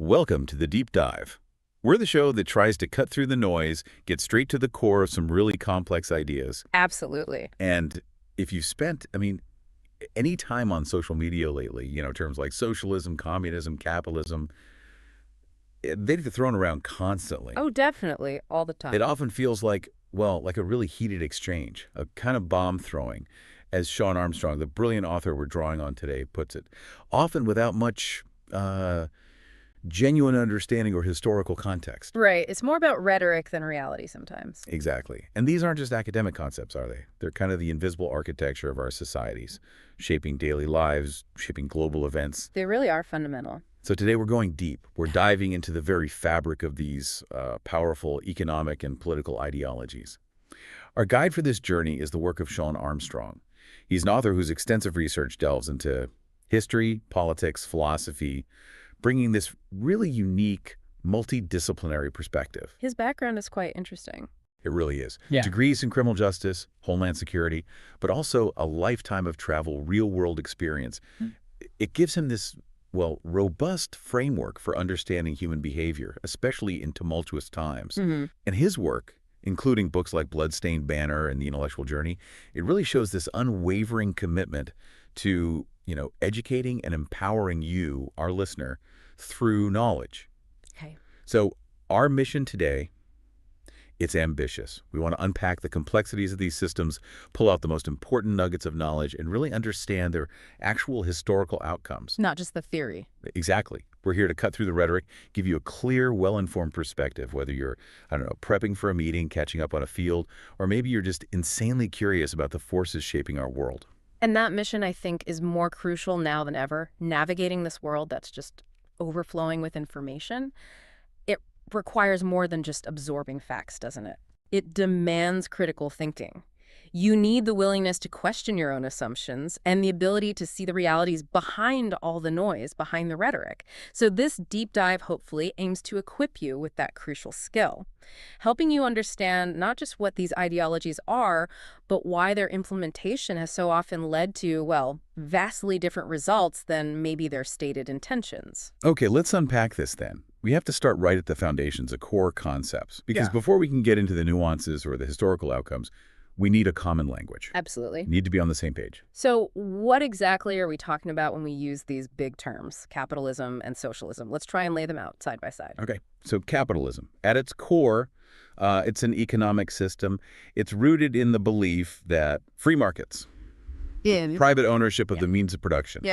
Welcome to The Deep Dive. We're the show that tries to cut through the noise, get straight to the core of some really complex ideas. Absolutely. And if you've spent, any time on social media lately, terms like socialism, communism, capitalism, they get thrown around constantly. Oh, definitely. All the time. It often feels like, like a really heated exchange, a kind of bomb throwing, as Sean Armstrong, the brilliant author we're drawing on today, puts it, often without much genuine understanding or historical context. Right. It's more about rhetoric than reality sometimes. Exactly. And these aren't just academic concepts, are they? They're kind of the invisible architecture of our societies, shaping daily lives, shaping global events. They really are fundamental. So today we're going deep. We're diving into the very fabric of these powerful economic and political ideologies. Our guide for this journey is the work of Sean Armstrong. He's an author whose extensive research delves into history, politics, philosophy, bringing this really unique, multidisciplinary perspective. His background is quite interesting. It really is. Yeah. Degrees in criminal justice, homeland security, but also a lifetime of travel, real-world experience. It gives him this, robust framework for understanding human behavior, especially in tumultuous times. And his work, including books like Bloodstained Banner and The Intellectual Journey, it really shows this unwavering commitment to, educating and empowering you, our listener, through knowledge. Okay. So our mission today, it's ambitious. We want to unpack the complexities of these systems, pull out the most important nuggets of knowledge, and really understand their actual historical outcomes. Not just the theory. Exactly. We're here to cut through the rhetoric, give you a clear, well-informed perspective, whether you're, prepping for a meeting, catching up on a field, or maybe you're just insanely curious about the forces shaping our world. And that mission, I think, is more crucial now than ever. Navigating this world that's just overflowing with information, it requires more than just absorbing facts, doesn't it? It demands critical thinking. You need the willingness to question your own assumptions and the ability to see the realities behind all the noise, behind the rhetoric. So this deep dive, hopefully, aims to equip you with that crucial skill, helping you understand not just what these ideologies are, but why their implementation has so often led to, vastly different results than maybe their stated intentions. Okay, let's unpack this then. We have to start right at the foundations, the core concepts, because Yeah. before we can get into the nuances or the historical outcomes, we need a common language. Absolutely. Need to be on the same page. So what exactly are we talking about when we use these big terms, capitalism and socialism? Let's try and lay them out side by side. Okay, so capitalism. At its core, it's an economic system. It's rooted in the belief that free markets, private ownership of the means of production,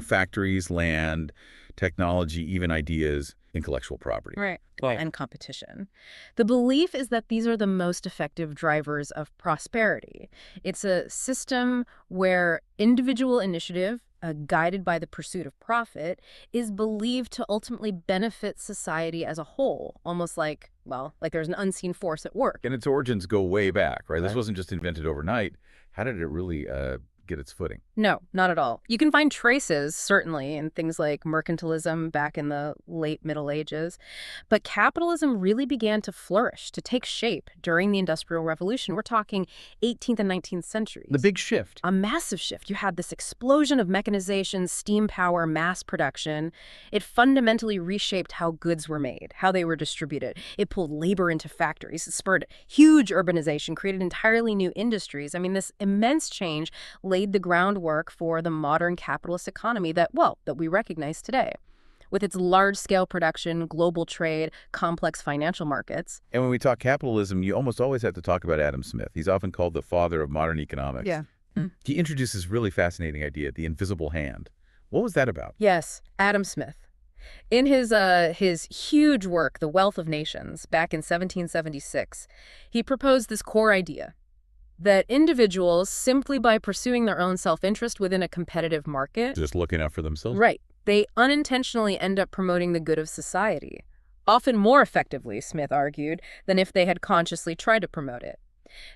factories, land, technology, even ideas, intellectual property. Right. And competition. The belief is that these are the most effective drivers of prosperity. It's a system where individual initiative, guided by the pursuit of profit, is believed to ultimately benefit society as a whole, almost like there's an unseen force at work. And its origins go way back, right? This Right. wasn't just invented overnight. How did it really get its footing? No, not at all. You can find traces, certainly, in things like mercantilism back in the late Middle Ages. But capitalism really began to flourish, to take shape during the Industrial Revolution. We're talking 18th and 19th centuries. The big shift. A massive shift. You had this explosion of mechanization, steam power, mass production. It fundamentally reshaped how goods were made, how they were distributed. It pulled labor into factories. It spurred huge urbanization, created entirely new industries. This immense change laid the groundwork for the modern capitalist economy that we recognize today, with its large-scale production, global trade, complex financial markets. And when we talk capitalism, you almost always have to talk about Adam Smith. He's often called the father of modern economics. Yeah. He introduced this really fascinating idea, the invisible hand. What was that about? Yes, Adam Smith. In his huge work, The Wealth of Nations, back in 1776, he proposed this core idea that individuals, simply by pursuing their own self-interest within a competitive market, Just looking out for themselves? right, they unintentionally end up promoting the good of society, often more effectively, Smith argued, than if they had consciously tried to promote it.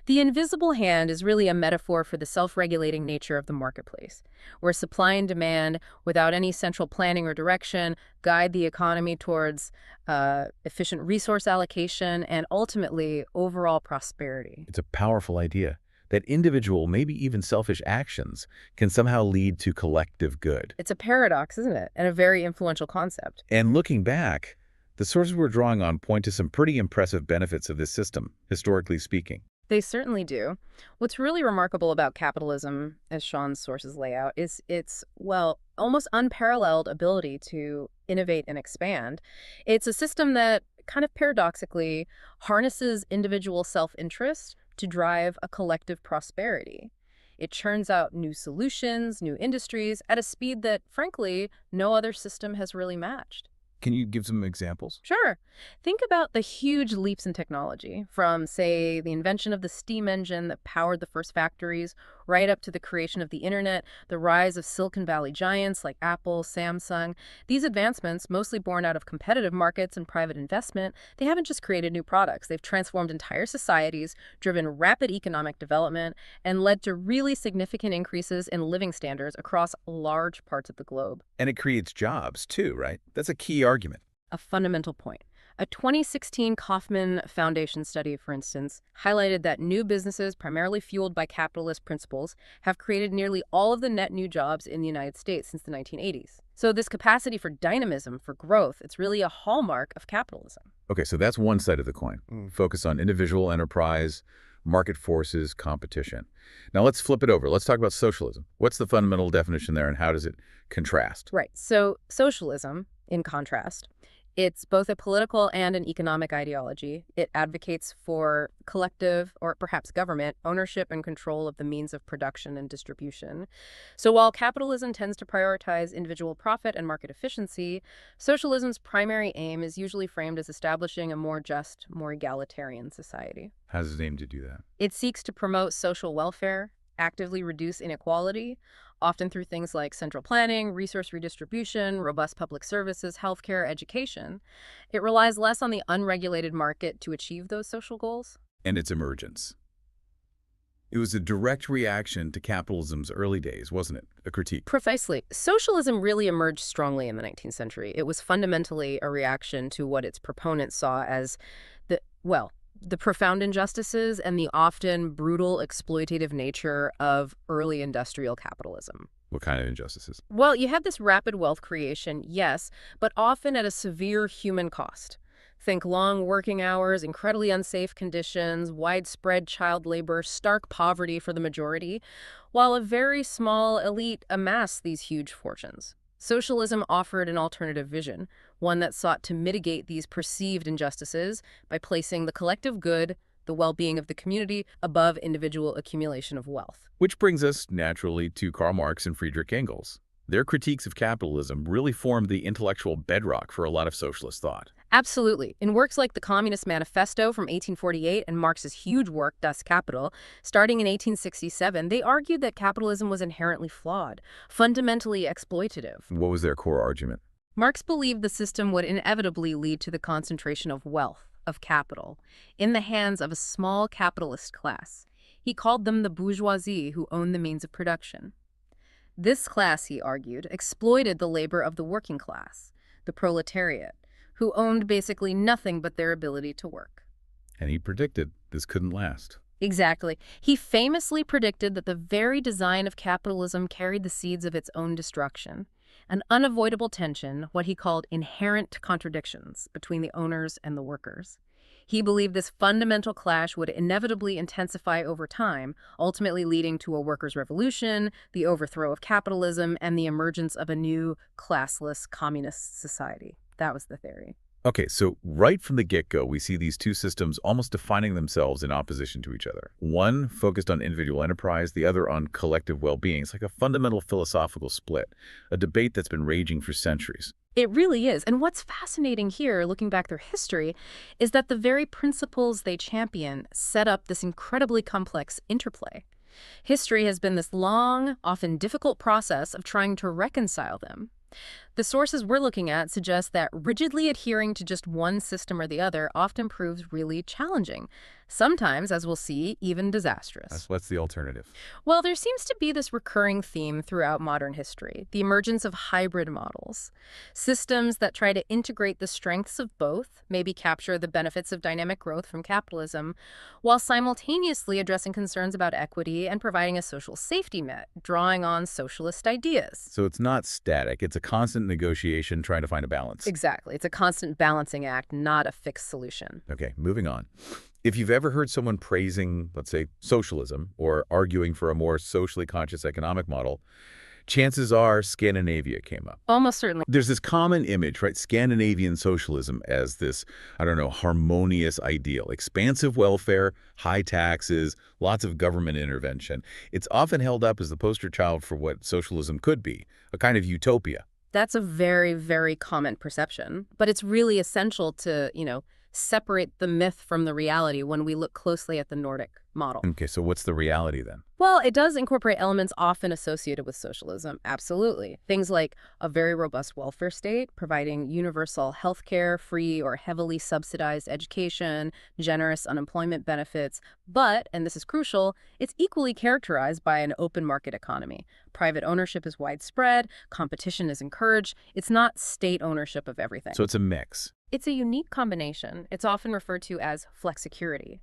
The invisible hand is really a metaphor for the self-regulating nature of the marketplace, where supply and demand, without any central planning or direction, guide the economy towards efficient resource allocation and ultimately overall prosperity. It's a powerful idea. that individual, maybe even selfish actions can somehow lead to collective good. It's a paradox, isn't it? And a very influential concept. And looking back, the sources we're drawing on point to some pretty impressive benefits of this system, historically speaking. They certainly do. What's really remarkable about capitalism, as Sean's sources lay out, is its, well, almost unparalleled ability to innovate and expand. It's a system that kind of paradoxically harnesses individual self-interest to drive a collective prosperity. It churns out new solutions, new industries at a speed that, frankly, no other system has really matched. Can you give some examples? Sure. Think about the huge leaps in technology, from, say, the invention of the steam engine that powered the first factories, right up to the creation of the internet, the rise of Silicon Valley giants like Apple, Samsung. These advancements, mostly born out of competitive markets and private investment, they haven't just created new products. They've transformed entire societies, driven rapid economic development, and led to really significant increases in living standards across large parts of the globe. And it creates jobs, too, right? That's a key argument. A fundamental point. A 2016 Kauffman Foundation study, for instance, highlighted that new businesses, primarily fueled by capitalist principles, have created nearly all of the net new jobs in the United States since the 1980s. So this capacity for dynamism, for growth, it's really a hallmark of capitalism. Okay, so that's one side of the coin. Focus on individual enterprise, market forces, competition. Now let's flip it over. Let's talk about socialism. What's the fundamental definition there, and how does it contrast? Right. So socialism, in contrast, it's both a political and an economic ideology. It advocates for collective, or perhaps government, ownership and control of the means of production and distribution. So while capitalism tends to prioritize individual profit and market efficiency, socialism's primary aim is usually framed as establishing a more just, more egalitarian society. How does it aim to do that? It seeks to promote social welfare, actively reduce inequality, often through things like central planning, resource redistribution, robust public services, healthcare, education. It relies less on the unregulated market to achieve those social goals. And its emergence. It was a direct reaction to capitalism's early days, wasn't it? A critique. Precisely. Socialism really emerged strongly in the 19th century. It was fundamentally a reaction to what its proponents saw as the profound injustices and the often brutal exploitative nature of early industrial capitalism. What kind of injustices? Well, you have this rapid wealth creation, yes, but often at a severe human cost. Think long working hours, incredibly unsafe conditions, widespread child labor, stark poverty for the majority, while a very small elite amassed these huge fortunes. Socialism offered an alternative vision, one that sought to mitigate these perceived injustices by placing the collective good, the well-being of the community, above individual accumulation of wealth. Which brings us, naturally, to Karl Marx and Friedrich Engels. Their critiques of capitalism really formed the intellectual bedrock for a lot of socialist thought. Absolutely. In works like the Communist Manifesto from 1848 and Marx's huge work, Das Kapital, starting in 1867, they argued that capitalism was inherently flawed, fundamentally exploitative. What was their core argument? Marx believed the system would inevitably lead to the concentration of wealth, of capital, in the hands of a small capitalist class. He called them the bourgeoisie, who owned the means of production. This class, he argued, exploited the labor of the working class, the proletariat, who owned basically nothing but their ability to work. And he predicted this couldn't last. Exactly. He famously predicted that the very design of capitalism carried the seeds of its own destruction, an unavoidable tension, what he called inherent contradictions between the owners and the workers. He believed this fundamental clash would inevitably intensify over time, ultimately leading to a workers' revolution, the overthrow of capitalism, and the emergence of a new classless communist society. That was the theory. Okay, so right from the get-go, we see these two systems almost defining themselves in opposition to each other. One focused on individual enterprise, the other on collective well-being. It's like a fundamental philosophical split, a debate that's been raging for centuries. It really is. And what's fascinating here, looking back through history, is that the very principles they champion set up this incredibly complex interplay. History has been this long, often difficult process of trying to reconcile them. The sources we're looking at suggest that rigidly adhering to just one system or the other often proves really challenging. Sometimes, as we'll see, even disastrous. What's the alternative? Well, there seems to be this recurring theme throughout modern history, the emergence of hybrid models. Systems that try to integrate the strengths of both, maybe capture the benefits of dynamic growth from capitalism, while simultaneously addressing concerns about equity and providing a social safety net, drawing on socialist ideas. So it's not static. It's a constant negotiation trying to find a balance. Exactly. It's a constant balancing act, not a fixed solution. Okay, moving on. If you've ever heard someone praising, let's say, socialism or arguing for a more socially conscious economic model, chances are Scandinavia came up. Almost certainly. There's this common image, right? Scandinavian socialism as this, I don't know, harmonious ideal. Expansive welfare, high taxes, lots of government intervention. It's often held up as the poster child for what socialism could be, a kind of utopia. That's a very, very common perception. But it's really essential to, separate the myth from the reality when we look closely at the Nordic model. Okay, so what's the reality then? Well, it does incorporate elements often associated with socialism, absolutely. Things like a very robust welfare state, providing universal health care, free or heavily subsidized education, generous unemployment benefits. But, and this is crucial, it's equally characterized by an open market economy. Private ownership is widespread, competition is encouraged. It's not state ownership of everything. So it's a mix. It's a unique combination. It's often referred to as flexicurity.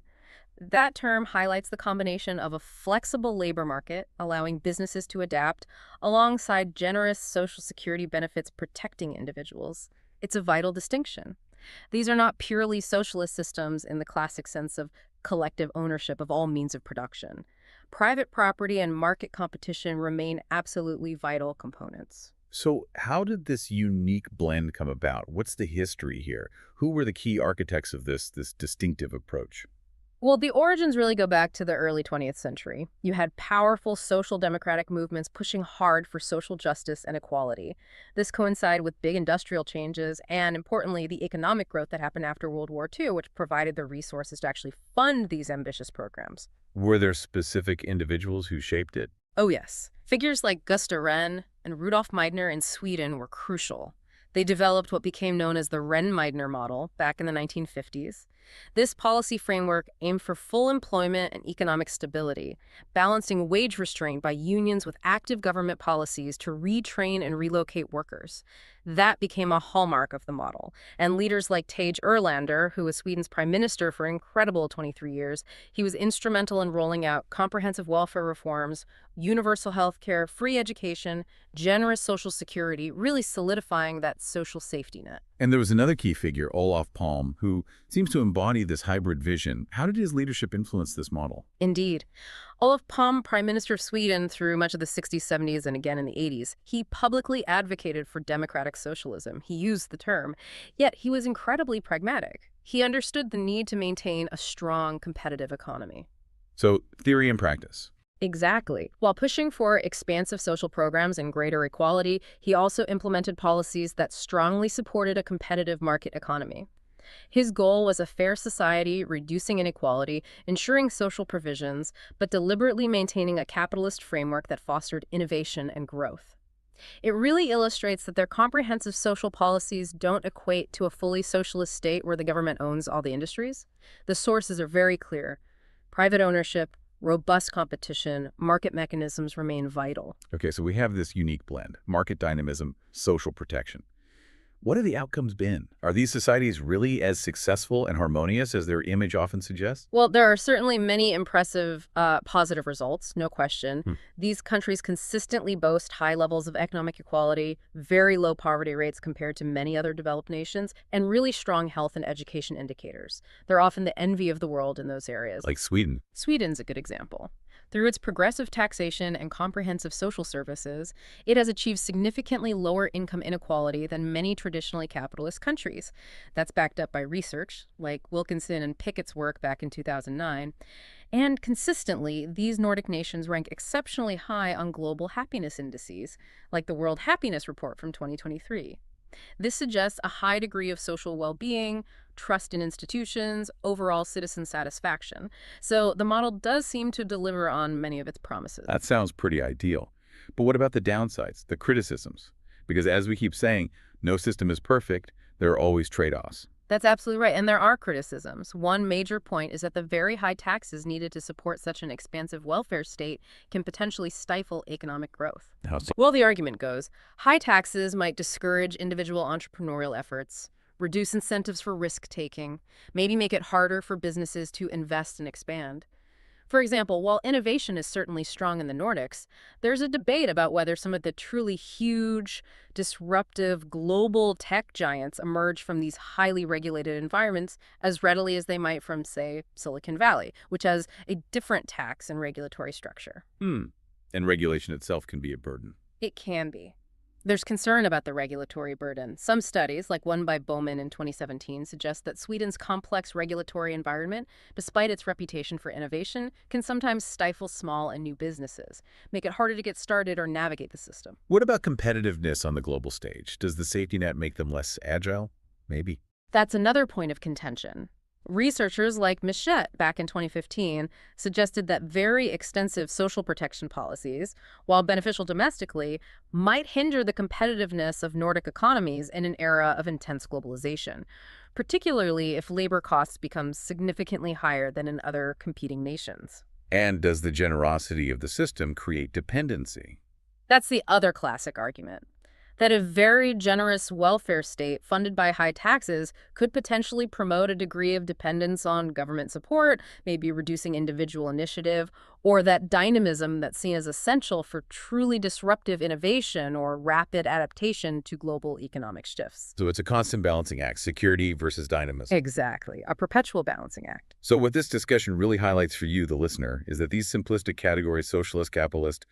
That term highlights the combination of a flexible labor market, allowing businesses to adapt, alongside generous social security benefits protecting individuals. It's a vital distinction. These are not purely socialist systems in the classic sense of collective ownership of all means of production. Private property and market competition remain absolutely vital components. So how did this unique blend come about? What's the history here? Who were the key architects of this distinctive approach? Well, the origins really go back to the early 20th century. You had powerful social democratic movements pushing hard for social justice and equality. This coincided with big industrial changes and, importantly, the economic growth that happened after World War II, which provided the resources to actually fund these ambitious programs. Were there specific individuals who shaped it? Oh, yes. Figures like Gösta Rehn and Rudolf Meidner in Sweden were crucial. They developed what became known as the Rehn-Meidner model back in the 1950s. This policy framework aimed for full employment and economic stability, balancing wage restraint by unions with active government policies to retrain and relocate workers. That became a hallmark of the model. And leaders like Tage Erlander, who was Sweden's prime minister for an incredible 23 years, he was instrumental in rolling out comprehensive welfare reforms, universal health care, free education, generous social security, really solidifying that social safety net. And there was another key figure, Olof Palme, who seems to embody this hybrid vision. How did his leadership influence this model? Indeed. Olof Palme, Prime Minister of Sweden through much of the 60s, 70s, and again in the 80s, he publicly advocated for democratic socialism. He used the term, yet he was incredibly pragmatic. He understood the need to maintain a strong, competitive economy. So, theory and practice. Exactly. While pushing for expansive social programs and greater equality, he also implemented policies that strongly supported a competitive market economy. His goal was a fair society, reducing inequality, ensuring social provisions, but deliberately maintaining a capitalist framework that fostered innovation and growth. It really illustrates that their comprehensive social policies don't equate to a fully socialist state where the government owns all the industries. The sources are very clear. Private ownership, robust competition, market mechanisms remain vital. Okay, so we have this unique blend, market dynamism, social protection. What have the outcomes been? Are these societies really as successful and harmonious as their image often suggests? Well, there are certainly many impressive positive results, no question. These countries consistently boast high levels of economic equality, very low poverty rates compared to many other developed nations, and really strong health and education indicators. They're often the envy of the world in those areas. Like Sweden. Sweden's a good example. Through its progressive taxation and comprehensive social services, it has achieved significantly lower income inequality than many traditionally capitalist countries. That's backed up by research, like Wilkinson and Pickett's work back in 2009. And consistently, these Nordic nations rank exceptionally high on global happiness indices, like the World Happiness Report from 2023. This suggests a high degree of social well-being, trust in institutions, overall citizen satisfaction. So the model does seem to deliver on many of its promises. That sounds pretty ideal. But what about the downsides, the criticisms? Because as we keep saying, no system is perfect. There are always trade-offs. That's absolutely right. And there are criticisms. One major point is that the very high taxes needed to support such an expansive welfare state can potentially stifle economic growth. How so? Well, the argument goes, high taxes might discourage individual entrepreneurial efforts, reduce incentives for risk-taking, maybe make it harder for businesses to invest and expand. For example, while innovation is certainly strong in the Nordics, there's a debate about whether some of the truly huge, disruptive, global tech giants emerge from these highly regulated environments as readily as they might from, say, Silicon Valley, which has a different tax and regulatory structure. And regulation itself can be a burden. It can be. There's concern about the regulatory burden. Some studies, like one by Bowman in 2017, suggest that Sweden's complex regulatory environment, despite its reputation for innovation, can sometimes stifle small and new businesses, make it harder to get started or navigate the system. What about competitiveness on the global stage? Does the safety net make them less agile? Maybe. That's another point of contention. Researchers like Michette back in 2015 suggested that very extensive social protection policies, while beneficial domestically, might hinder the competitiveness of Nordic economies in an era of intense globalization, particularly if labor costs become significantly higher than in other competing nations. And does the generosity of the system create dependency? That's the other classic argument, that a very generous welfare state funded by high taxes could potentially promote a degree of dependence on government support, maybe reducing individual initiative, or that dynamism that's seen as essential for truly disruptive innovation or rapid adaptation to global economic shifts. So it's a constant balancing act, security versus dynamism. Exactly, a perpetual balancing act. So what this discussion really highlights for you, the listener, is that these simplistic categories, socialist, capitalist,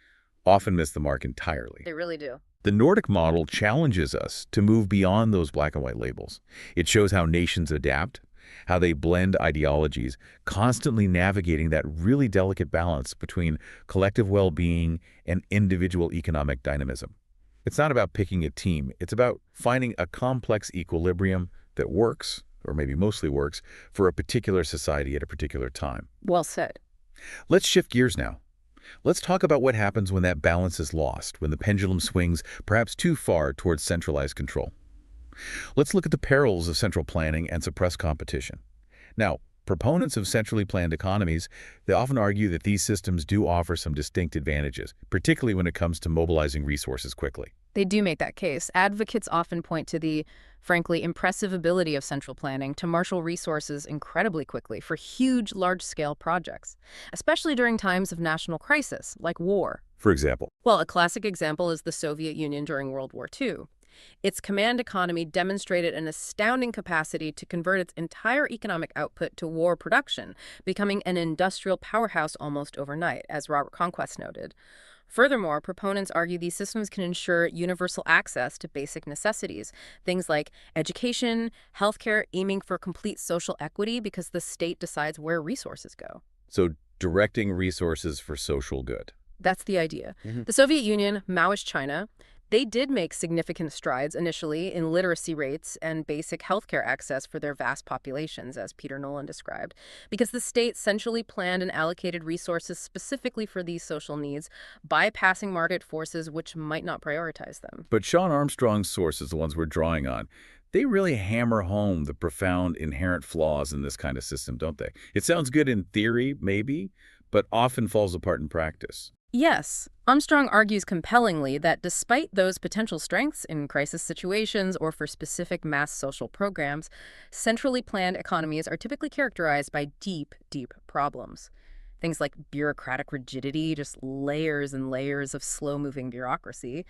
often miss the mark entirely. They really do. The Nordic model challenges us to move beyond those black and white labels. It shows how nations adapt, how they blend ideologies, constantly navigating that really delicate balance between collective well-being and individual economic dynamism. It's not about picking a team. It's about finding a complex equilibrium that works, or maybe mostly works, for a particular society at a particular time. Well said. Let's shift gears now. Let's talk about what happens when that balance is lost, when the pendulum swings perhaps too far towards centralized control. Let's look at the perils of central planning and suppressed competition. Now, proponents of centrally planned economies, they often argue that these systems do offer some distinct advantages, particularly when it comes to mobilizing resources quickly. They do make that case. Advocates often point to the, frankly, impressive ability of central planning to marshal resources incredibly quickly for huge, large-scale projects, especially during times of national crisis, like war. For example, Well, a classic example is the Soviet Union during World War II. Its command economy demonstrated an astounding capacity to convert its entire economic output to war production, becoming an industrial powerhouse almost overnight, as Robert Conquest noted. Furthermore, proponents argue these systems can ensure universal access to basic necessities, things like education, healthcare, aiming for complete social equity because the state decides where resources go. so directing resources for social good. That's the idea. The Soviet Union, Maoist China, they did make significant strides initially in literacy rates and basic healthcare access for their vast populations, as Peter Nolan described, because the state centrally planned and allocated resources specifically for these social needs, bypassing market forces which might not prioritize them. But Sean Armstrong's sources, the ones we're drawing on, they really hammer home the profound inherent flaws in this kind of system, don't they? It sounds good in theory, maybe, but often falls apart in practice. Yes, Armstrong argues compellingly that despite those potential strengths in crisis situations or for specific mass social programs, centrally planned economies are typically characterized by deep, deep problems. Things like bureaucratic rigidity, just layers and layers of slow-moving bureaucracy,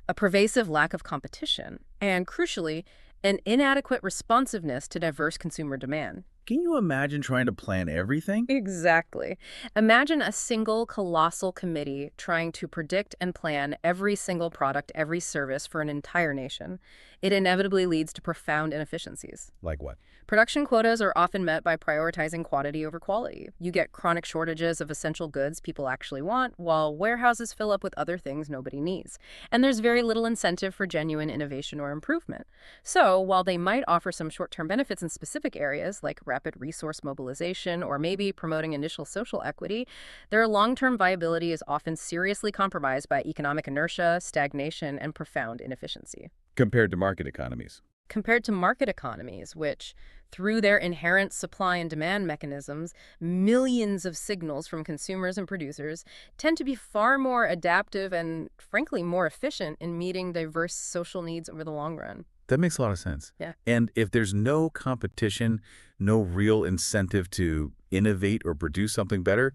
a pervasive lack of competition, and crucially, an inadequate responsiveness to diverse consumer demand. Can you imagine trying to plan everything? Exactly. Imagine a single colossal committee trying to predict and plan every single product, every service for an entire nation. it inevitably leads to profound inefficiencies. Like what? Production quotas are often met by prioritizing quantity over quality. You get chronic shortages of essential goods people actually want, while warehouses fill up with other things nobody needs. And there's very little incentive for genuine innovation or improvement. So, while they might offer some short-term benefits in specific areas, like rapid resource mobilization or maybe promoting initial social equity, their long-term viability is often seriously compromised by economic inertia, stagnation, and profound inefficiency. Compared to market economies. Compared to market economies, which, through their inherent supply and demand mechanisms, millions of signals from consumers and producers, tend to be far more adaptive and, frankly, more efficient in meeting diverse social needs over the long run. That makes a lot of sense. Yeah. And if there's no competition, no real incentive to innovate or produce something better,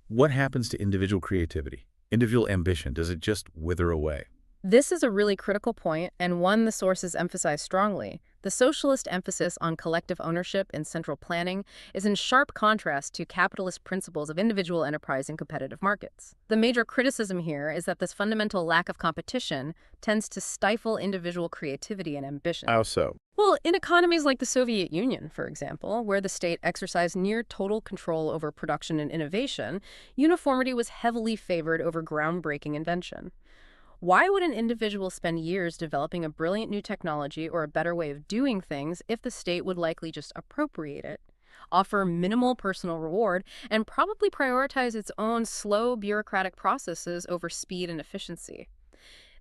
what happens to individual creativity, individual ambition? Does it just wither away? This is a really critical point, and one the sources emphasize strongly. The socialist emphasis on collective ownership and central planning is in sharp contrast to capitalist principles of individual enterprise in competitive markets. The major criticism here is that this fundamental lack of competition tends to stifle individual creativity and ambition. How so? Well, in economies like the Soviet Union, for example, where the state exercised near total control over production and innovation, uniformity was heavily favored over groundbreaking invention. Why would an individual spend years developing a brilliant new technology or a better way of doing things if the state would likely just appropriate it, offer minimal personal reward, and probably prioritize its own slow bureaucratic processes over speed and efficiency?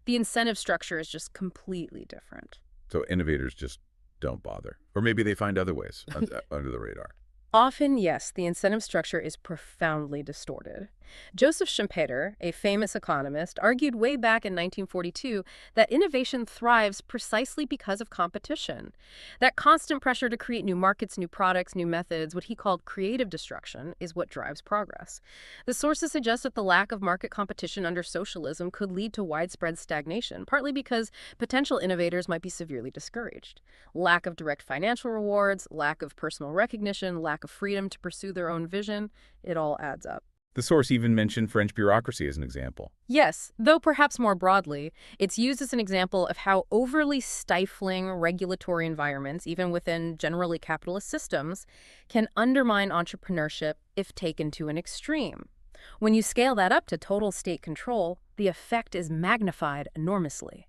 The incentive structure is just completely different. So innovators just don't bother. Or maybe they find other ways under the radar. Often, yes, the incentive structure is profoundly distorted. Joseph Schumpeter, a famous economist, argued way back in 1942 that innovation thrives precisely because of competition. That constant pressure to create new markets, new products, new methods, what he called creative destruction, is what drives progress. The sources suggest that the lack of market competition under socialism could lead to widespread stagnation, partly because potential innovators might be severely discouraged. Lack of direct financial rewards, lack of personal recognition, lack of freedom to pursue their own vision, it all adds up. The source even mentioned French bureaucracy as an example. Yes, though perhaps more broadly, it's used as an example of how overly stifling regulatory environments, even within generally capitalist systems, can undermine entrepreneurship if taken to an extreme. When you scale that up to total state control, the effect is magnified enormously.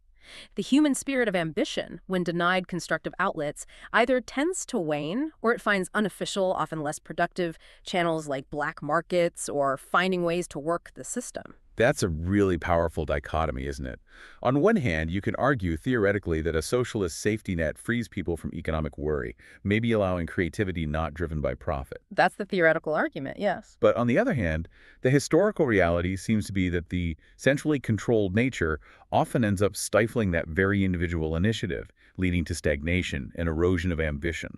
The human spirit of ambition, when denied constructive outlets, either tends to wane or it finds unofficial, often less productive, channels like black markets or finding ways to work the system. That's a really powerful dichotomy, isn't it? On one hand, you can argue theoretically that a socialist safety net frees people from economic worry, maybe allowing creativity not driven by profit. That's the theoretical argument, yes. But on the other hand, the historical reality seems to be that the centrally controlled nature often ends up stifling that very individual initiative, leading to stagnation and erosion of ambition.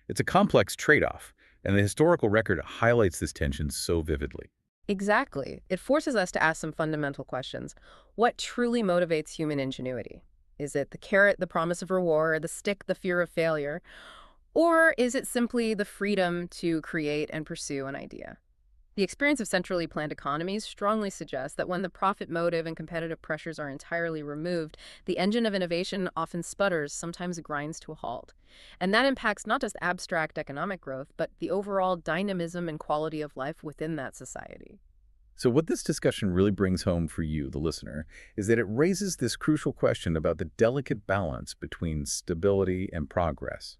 It's a complex trade-off, and the historical record highlights this tension so vividly. Exactly. It forces us to ask some fundamental questions. What truly motivates human ingenuity? Is it the carrot, the promise of reward, the stick, the fear of failure? Or is it simply the freedom to create and pursue an idea? The experience of centrally planned economies strongly suggests that when the profit motive and competitive pressures are entirely removed, the engine of innovation often sputters, sometimes grinds to a halt. And that impacts not just abstract economic growth, but the overall dynamism and quality of life within that society. So what this discussion really brings home for you, the listener, is that it raises this crucial question about the delicate balance between stability and progress.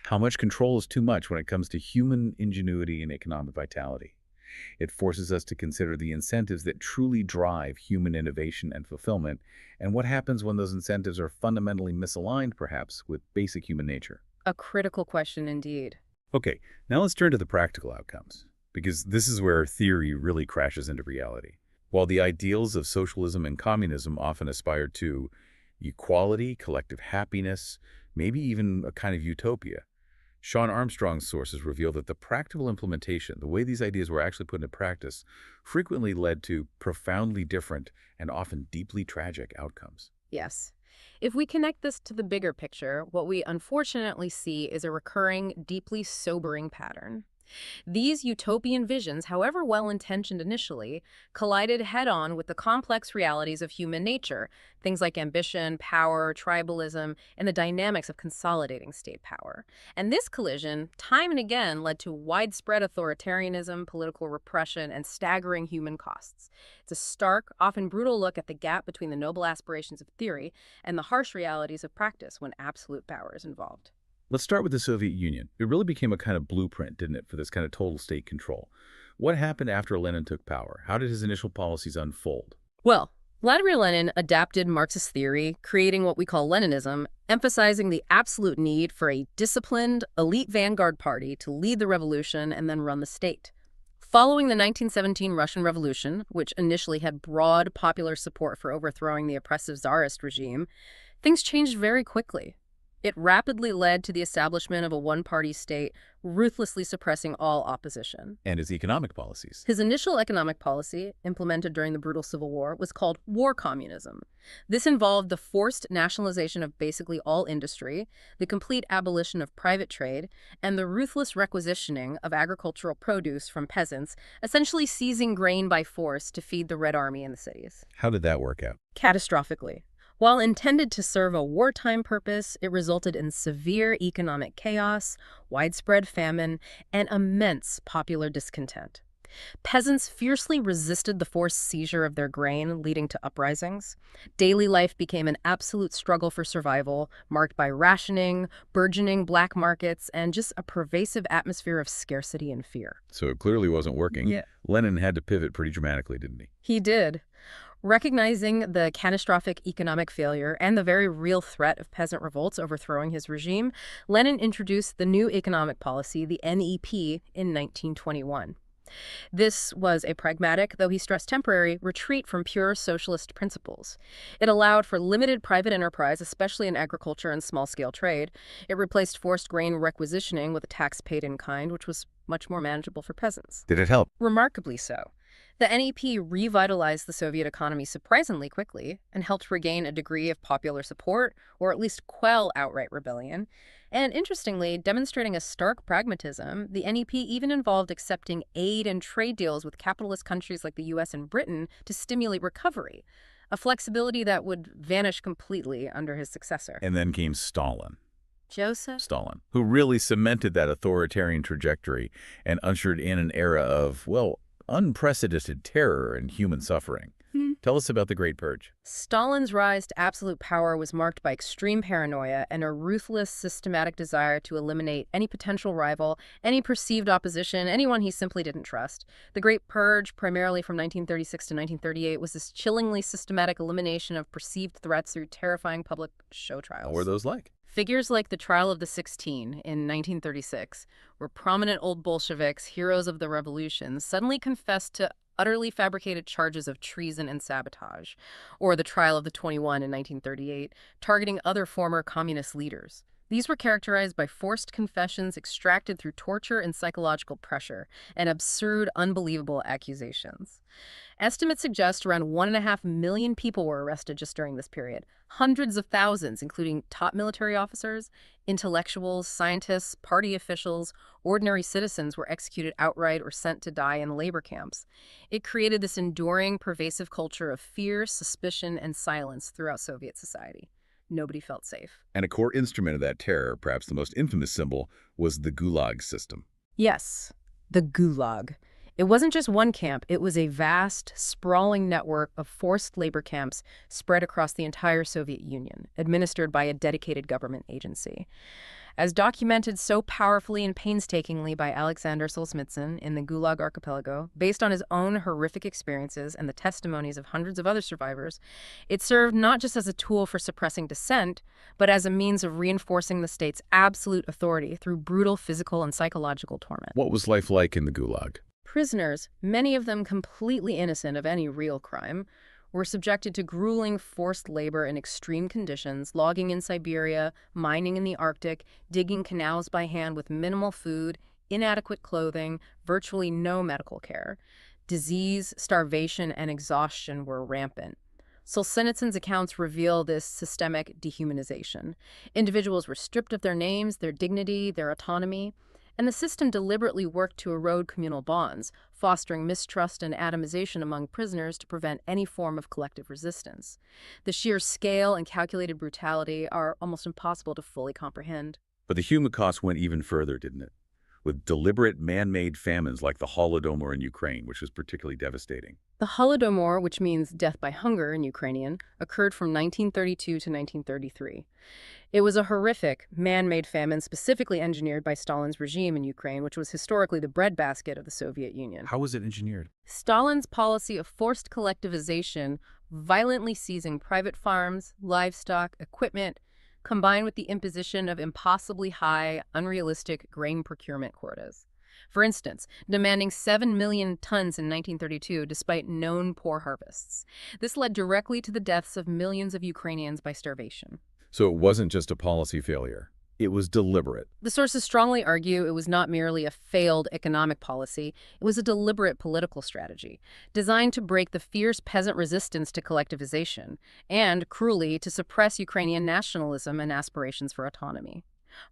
How much control is too much when it comes to human ingenuity and economic vitality? It forces us to consider the incentives that truly drive human innovation and fulfillment, and what happens when those incentives are fundamentally misaligned, perhaps, with basic human nature. A critical question indeed. Okay, now let's turn to the practical outcomes, because this is where theory really crashes into reality. While the ideals of socialism and communism often aspire to equality, collective happiness, maybe even a kind of utopia, Sean Armstrong's sources reveal that the practical implementation, the way these ideas were actually put into practice, frequently led to profoundly different and often deeply tragic outcomes. Yes. If we connect this to the bigger picture, what we unfortunately see is a recurring, deeply sobering pattern. These utopian visions, however well-intentioned initially, collided head-on with the complex realities of human nature, things like ambition, power, tribalism, and the dynamics of consolidating state power. And this collision, time and again, led to widespread authoritarianism, political repression, and staggering human costs. It's a stark, often brutal look at the gap between the noble aspirations of theory and the harsh realities of practice when absolute power is involved. Let's start with the Soviet Union. It really became a kind of blueprint, didn't it, for this kind of total state control. What happened after Lenin took power? How did his initial policies unfold? Well, Vladimir Lenin adapted Marxist theory, creating what we call Leninism, emphasizing the absolute need for a disciplined, elite vanguard party to lead the revolution and then run the state. Following the 1917 Russian Revolution, which initially had broad popular support for overthrowing the oppressive Tsarist regime, things changed very quickly. It rapidly led to the establishment of a one-party state, ruthlessly suppressing all opposition. And his economic policies. His initial economic policy, implemented during the brutal Civil War, was called war communism. This involved the forced nationalization of basically all industry, the complete abolition of private trade, and the ruthless requisitioning of agricultural produce from peasants, essentially seizing grain by force to feed the Red Army in the cities. How did that work out? Catastrophically. While intended to serve a wartime purpose, it resulted in severe economic chaos, widespread famine, and immense popular discontent. Peasants fiercely resisted the forced seizure of their grain, leading to uprisings. Daily life became an absolute struggle for survival, marked by rationing, burgeoning black markets, and just a pervasive atmosphere of scarcity and fear. So it clearly wasn't working. Yeah. Lenin had to pivot pretty dramatically, didn't he? He did. Recognizing the catastrophic economic failure and the very real threat of peasant revolts overthrowing his regime, Lenin introduced the new economic policy, the NEP, in 1921. This was a pragmatic, though he stressed temporary, retreat from pure socialist principles. It allowed for limited private enterprise, especially in agriculture and small-scale trade. It replaced forced grain requisitioning with a tax paid in kind, which was much more manageable for peasants. Did it help? Remarkably so. The NEP revitalized the Soviet economy surprisingly quickly and helped regain a degree of popular support, or at least quell outright rebellion. And interestingly, demonstrating a stark pragmatism, the NEP even involved accepting aid and trade deals with capitalist countries like the US and Britain to stimulate recovery, a flexibility that would vanish completely under his successor. And then came Stalin. Joseph? Stalin, who really cemented that authoritarian trajectory and ushered in an era of, well, unprecedented terror and human suffering. Tell us about the Great Purge. Stalin's rise to absolute power was marked by extreme paranoia and a ruthless, systematic desire to eliminate any potential rival, any perceived opposition, anyone he simply didn't trust. The Great Purge, primarily from 1936 to 1938, was this chillingly systematic elimination of perceived threats through terrifying public show trials. What were those like? Figures like the Trial of the 16 in 1936, where prominent old Bolsheviks, heroes of the revolution, suddenly confessed to utterly fabricated charges of treason and sabotage, or the Trial of the 21 in 1938, targeting other former communist leaders. These were characterized by forced confessions extracted through torture and psychological pressure, and absurd, unbelievable accusations. Estimates suggest around 1.5 million people were arrested just during this period. Hundreds of thousands, including top military officers, intellectuals, scientists, party officials, ordinary citizens, were executed outright or sent to die in labor camps. It created this enduring, pervasive culture of fear, suspicion, and silence throughout Soviet society. Nobody felt safe. And a core instrument of that terror, perhaps the most infamous symbol, was the Gulag system. Yes, the Gulag. It wasn't just one camp, it was a vast, sprawling network of forced labor camps spread across the entire Soviet Union, administered by a dedicated government agency. As documented so powerfully and painstakingly by Alexander Solzhenitsyn in the Gulag Archipelago, based on his own horrific experiences and the testimonies of hundreds of other survivors, it served not just as a tool for suppressing dissent, but as a means of reinforcing the state's absolute authority through brutal physical and psychological torment. What was life like in the Gulag? Prisoners, many of them completely innocent of any real crime, were subjected to grueling forced labor in extreme conditions, logging in Siberia, mining in the Arctic, digging canals by hand with minimal food, inadequate clothing, virtually no medical care. Disease, starvation, and exhaustion were rampant. Solzhenitsyn's accounts reveal this systemic dehumanization. Individuals were stripped of their names, their dignity, their autonomy. And the system deliberately worked to erode communal bonds, fostering mistrust and atomization among prisoners to prevent any form of collective resistance. The sheer scale and calculated brutality are almost impossible to fully comprehend. But the human cost went even further, didn't it? With deliberate man-made famines like the Holodomor in Ukraine, which was particularly devastating. The Holodomor, which means death by hunger in Ukrainian, occurred from 1932 to 1933. It was a horrific, man-made famine specifically engineered by Stalin's regime in Ukraine, which was historically the breadbasket of the Soviet Union. How was it engineered? Stalin's policy of forced collectivization, violently seizing private farms, livestock, equipment, combined with the imposition of impossibly high, unrealistic grain procurement quotas. For instance, demanding 7 million tons in 1932 despite known poor harvests. This led directly to the deaths of millions of Ukrainians by starvation. So it wasn't just a policy failure. It was deliberate. The sources strongly argue it was not merely a failed economic policy, it was a deliberate political strategy, designed to break the fierce peasant resistance to collectivization, and, cruelly, to suppress Ukrainian nationalism and aspirations for autonomy.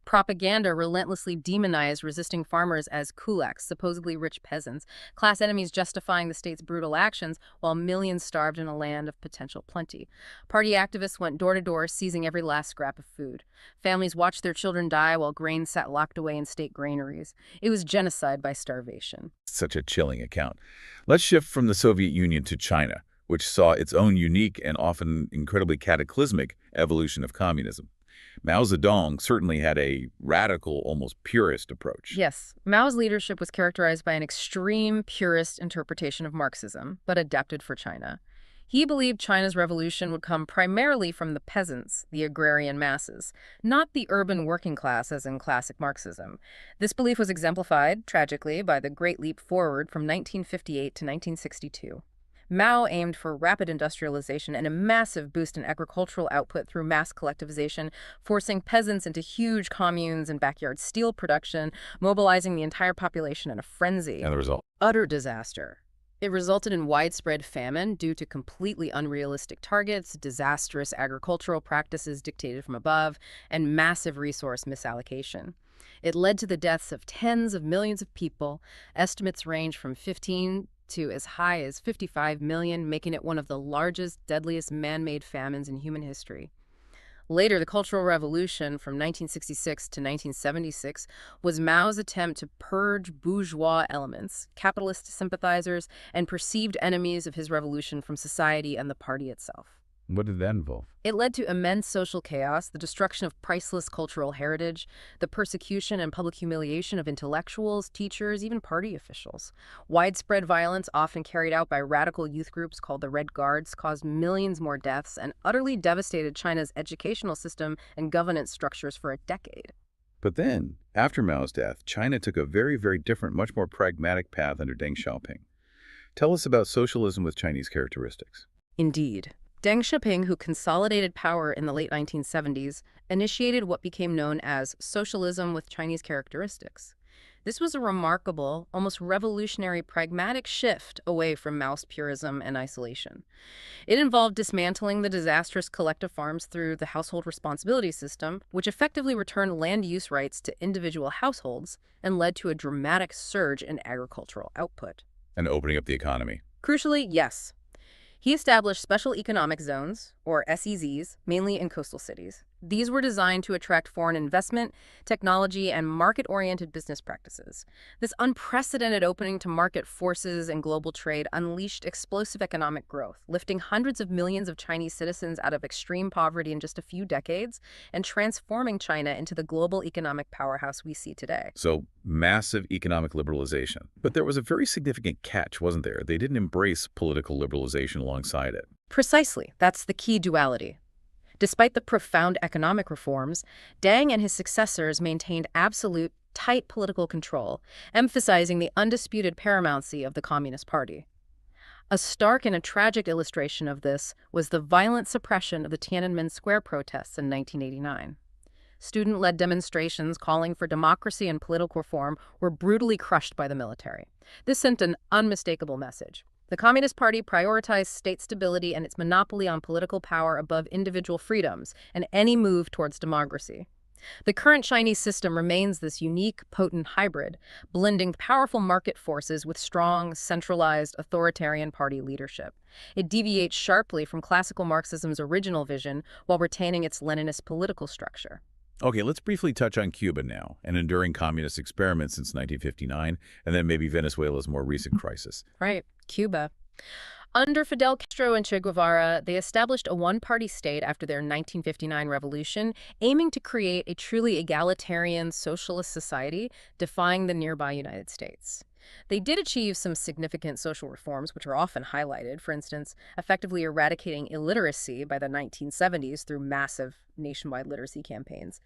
Propaganda relentlessly demonized resisting farmers as kulaks, supposedly rich peasants, class enemies justifying the state's brutal actions while millions starved in a land of potential plenty. Party activists went door to door, seizing every last scrap of food. Families watched their children die while grain sat locked away in state granaries. It was genocide by starvation. Such a chilling account. Let's shift from the Soviet Union to China, which saw its own unique and often incredibly cataclysmic evolution of communism. Mao Zedong certainly had a radical, almost purist approach. Yes, Mao's leadership was characterized by an extreme purist interpretation of Marxism, but adapted for China. He believed China's revolution would come primarily from the peasants, the agrarian masses, not the urban working class as in classic Marxism. This belief was exemplified, tragically, by the Great Leap Forward from 1958 to 1962. Mao aimed for rapid industrialization and a massive boost in agricultural output through mass collectivization, forcing peasants into huge communes and backyard steel production, mobilizing the entire population in a frenzy. And the result? Utter disaster. It resulted in widespread famine due to completely unrealistic targets, disastrous agricultural practices dictated from above, and massive resource misallocation. It led to the deaths of tens of millions of people. Estimates range from 15 to as high as 55 million, making it one of the largest, deadliest man-made famines in human history. Later, the Cultural Revolution from 1966 to 1976 was Mao's attempt to purge bourgeois elements, capitalist sympathizers, and perceived enemies of his revolution from society and the party itself. What did that involve? It led to immense social chaos, the destruction of priceless cultural heritage, the persecution and public humiliation of intellectuals, teachers, even party officials. Widespread violence, often carried out by radical youth groups called the Red Guards, caused millions more deaths and utterly devastated China's educational system and governance structures for a decade. But then, after Mao's death, China took a very, very different, much more pragmatic path under Deng Xiaoping. Tell us about socialism with Chinese characteristics. Indeed. Deng Xiaoping, who consolidated power in the late 1970s, initiated what became known as socialism with Chinese characteristics. This was a remarkable, almost revolutionary pragmatic shift away from Mao's purism and isolation. It involved dismantling the disastrous collective farms through the household responsibility system, which effectively returned land use rights to individual households and led to a dramatic surge in agricultural output. And opening up the economy. Crucially, yes. He established special economic zones, or SEZs, mainly in coastal cities. These were designed to attract foreign investment, technology, and market-oriented business practices. This unprecedented opening to market forces and global trade unleashed explosive economic growth, lifting hundreds of millions of Chinese citizens out of extreme poverty in just a few decades and transforming China into the global economic powerhouse we see today. So, massive economic liberalization. But there was a very significant catch, wasn't there? They didn't embrace political liberalization alongside it. Precisely. That's the key duality. Despite the profound economic reforms, Deng and his successors maintained absolute, tight political control, emphasizing the undisputed paramountcy of the Communist Party. A stark and a tragic illustration of this was the violent suppression of the Tiananmen Square protests in 1989. Student-led demonstrations calling for democracy and political reform were brutally crushed by the military. This sent an unmistakable message. The Communist Party prioritized state stability and its monopoly on political power above individual freedoms and any move towards democracy. The current Chinese system remains this unique, potent hybrid, blending powerful market forces with strong, centralized, authoritarian party leadership. It deviates sharply from classical Marxism's original vision while retaining its Leninist political structure. Okay, let's briefly touch on Cuba now, an enduring communist experiment since 1959, and then maybe Venezuela's more recent crisis. Right, Cuba. Under Fidel Castro and Che Guevara, they established a one-party state after their 1959 revolution, aiming to create a truly egalitarian socialist society, defying the nearby United States. They did achieve some significant social reforms, which are often highlighted, for instance, effectively eradicating illiteracy by the 1970s through massive nationwide literacy campaigns,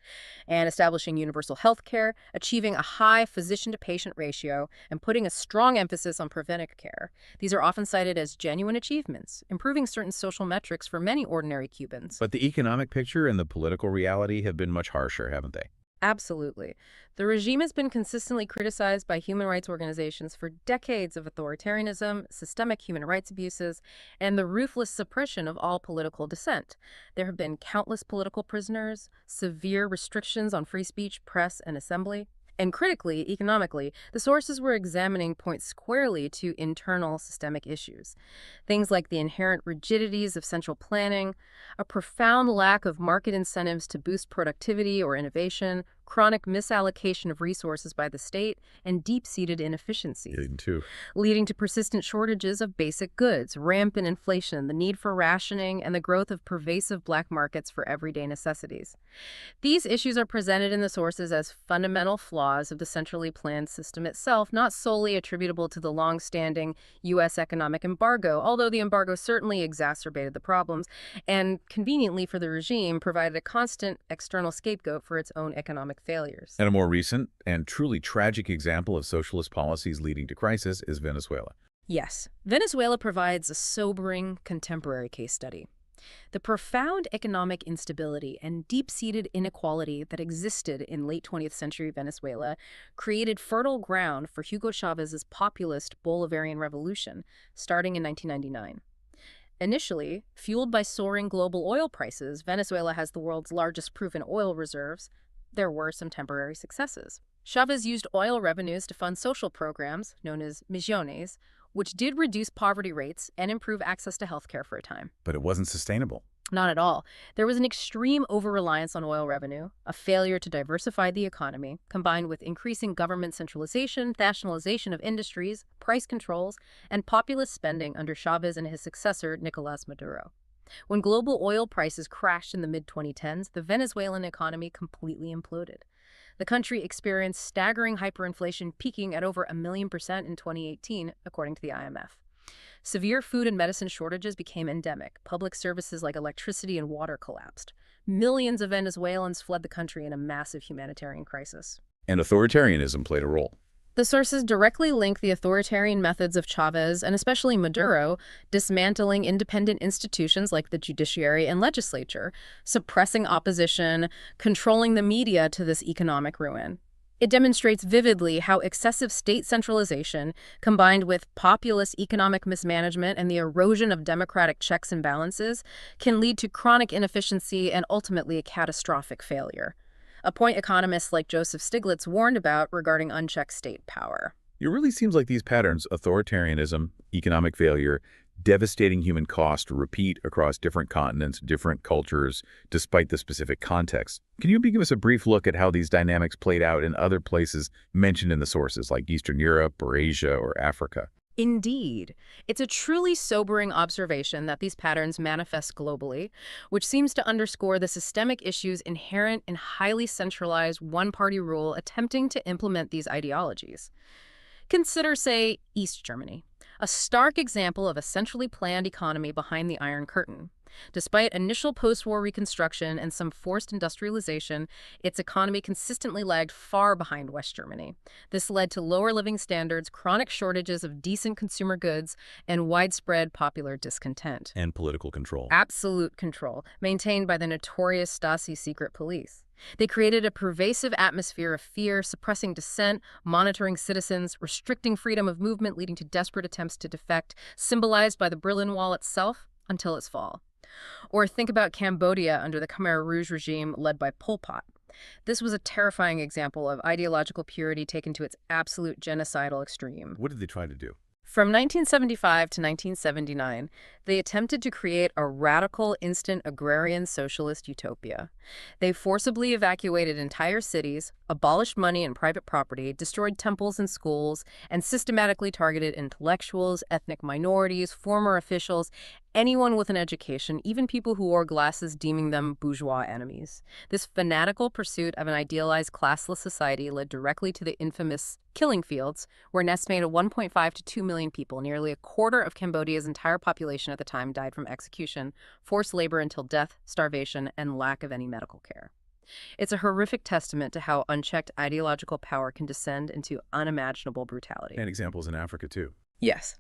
and establishing universal health care, achieving a high physician-to-patient ratio, and putting a strong emphasis on preventive care. These are often cited as genuine achievements, improving certain social metrics for many ordinary Cubans. But the economic picture and the political reality have been much harsher, haven't they? Absolutely. The regime has been consistently criticized by human rights organizations for decades of authoritarianism, systemic human rights abuses, and the ruthless suppression of all political dissent. There have been countless political prisoners, severe restrictions on free speech, press, and assembly. And critically, economically, the sources we're examining point squarely to internal systemic issues. Things like the inherent rigidities of central planning, a profound lack of market incentives to boost productivity or innovation, chronic misallocation of resources by the state, and deep-seated inefficiencies, Too. leading to persistent shortages of basic goods, rampant inflation, the need for rationing, and the growth of pervasive black markets for everyday necessities. These issues are presented in the sources as fundamental flaws of the centrally planned system itself, not solely attributable to the long-standing U.S. economic embargo, although the embargo certainly exacerbated the problems and, conveniently for the regime, provided a constant external scapegoat for its own economic failures. And a more recent and truly tragic example of socialist policies leading to crisis is Venezuela. Yes, Venezuela provides a sobering contemporary case study. The profound economic instability and deep-seated inequality that existed in late 20th century Venezuela created fertile ground for Hugo Chávez's populist Bolivarian revolution, starting in 1999. Initially, fueled by soaring global oil prices, Venezuela has the world's largest proven oil reserves. There were some temporary successes. Chávez used oil revenues to fund social programs, known as millones, which did reduce poverty rates and improve access to healthcare for a time. But it wasn't sustainable. Not at all. There was an extreme over-reliance on oil revenue, a failure to diversify the economy, combined with increasing government centralization, nationalization of industries, price controls, and populist spending under Chávez and his successor, Nicolás Maduro. When global oil prices crashed in the mid-2010s, the Venezuelan economy completely imploded. The country experienced staggering hyperinflation, peaking at over 1,000,000% in 2018, according to the IMF. Severe food and medicine shortages became endemic. Public services like electricity and water collapsed. Millions of Venezuelans fled the country in a massive humanitarian crisis. And authoritarianism played a role. The sources directly link the authoritarian methods of Chávez, and especially Maduro, dismantling independent institutions like the judiciary and legislature, suppressing opposition, controlling the media to this economic ruin. It demonstrates vividly how excessive state centralization, combined with populist economic mismanagement and the erosion of democratic checks and balances, can lead to chronic inefficiency and ultimately a catastrophic failure. A point economists like Joseph Stiglitz warned about regarding unchecked state power. It really seems like these patterns, authoritarianism, economic failure, devastating human cost, repeat across different continents, different cultures, despite the specific context. Can you give us a brief look at how these dynamics played out in other places mentioned in the sources, like Eastern Europe or Asia or Africa? Indeed. It's a truly sobering observation that these patterns manifest globally, which seems to underscore the systemic issues inherent in highly centralized one-party rule attempting to implement these ideologies. Consider, say, East Germany, a stark example of a centrally planned economy behind the Iron Curtain. Despite initial post-war reconstruction and some forced industrialization, its economy consistently lagged far behind West Germany. This led to lower living standards, chronic shortages of decent consumer goods, and widespread popular discontent. And political control. Absolute control, maintained by the notorious Stasi secret police. They created a pervasive atmosphere of fear, suppressing dissent, monitoring citizens, restricting freedom of movement, leading to desperate attempts to defect, symbolized by the Berlin Wall itself, until its fall. Or think about Cambodia under the Khmer Rouge regime led by Pol Pot. This was a terrifying example of ideological purity taken to its absolute genocidal extreme. What did they try to do? From 1975 to 1979, they attempted to create a radical instant agrarian socialist utopia. They forcibly evacuated entire cities, abolished money and private property, destroyed temples and schools, and systematically targeted intellectuals, ethnic minorities, former officials, anyone with an education, even people who wore glasses, deeming them bourgeois enemies. This fanatical pursuit of an idealized classless society led directly to the infamous killing fields, where an estimated 1.5 to 2 million people, nearly a quarter of Cambodia's entire population at the time, died from execution, forced labor until death, starvation, and lack of any medical care. It's a horrific testament to how unchecked ideological power can descend into unimaginable brutality. And examples in Africa, too. Yes.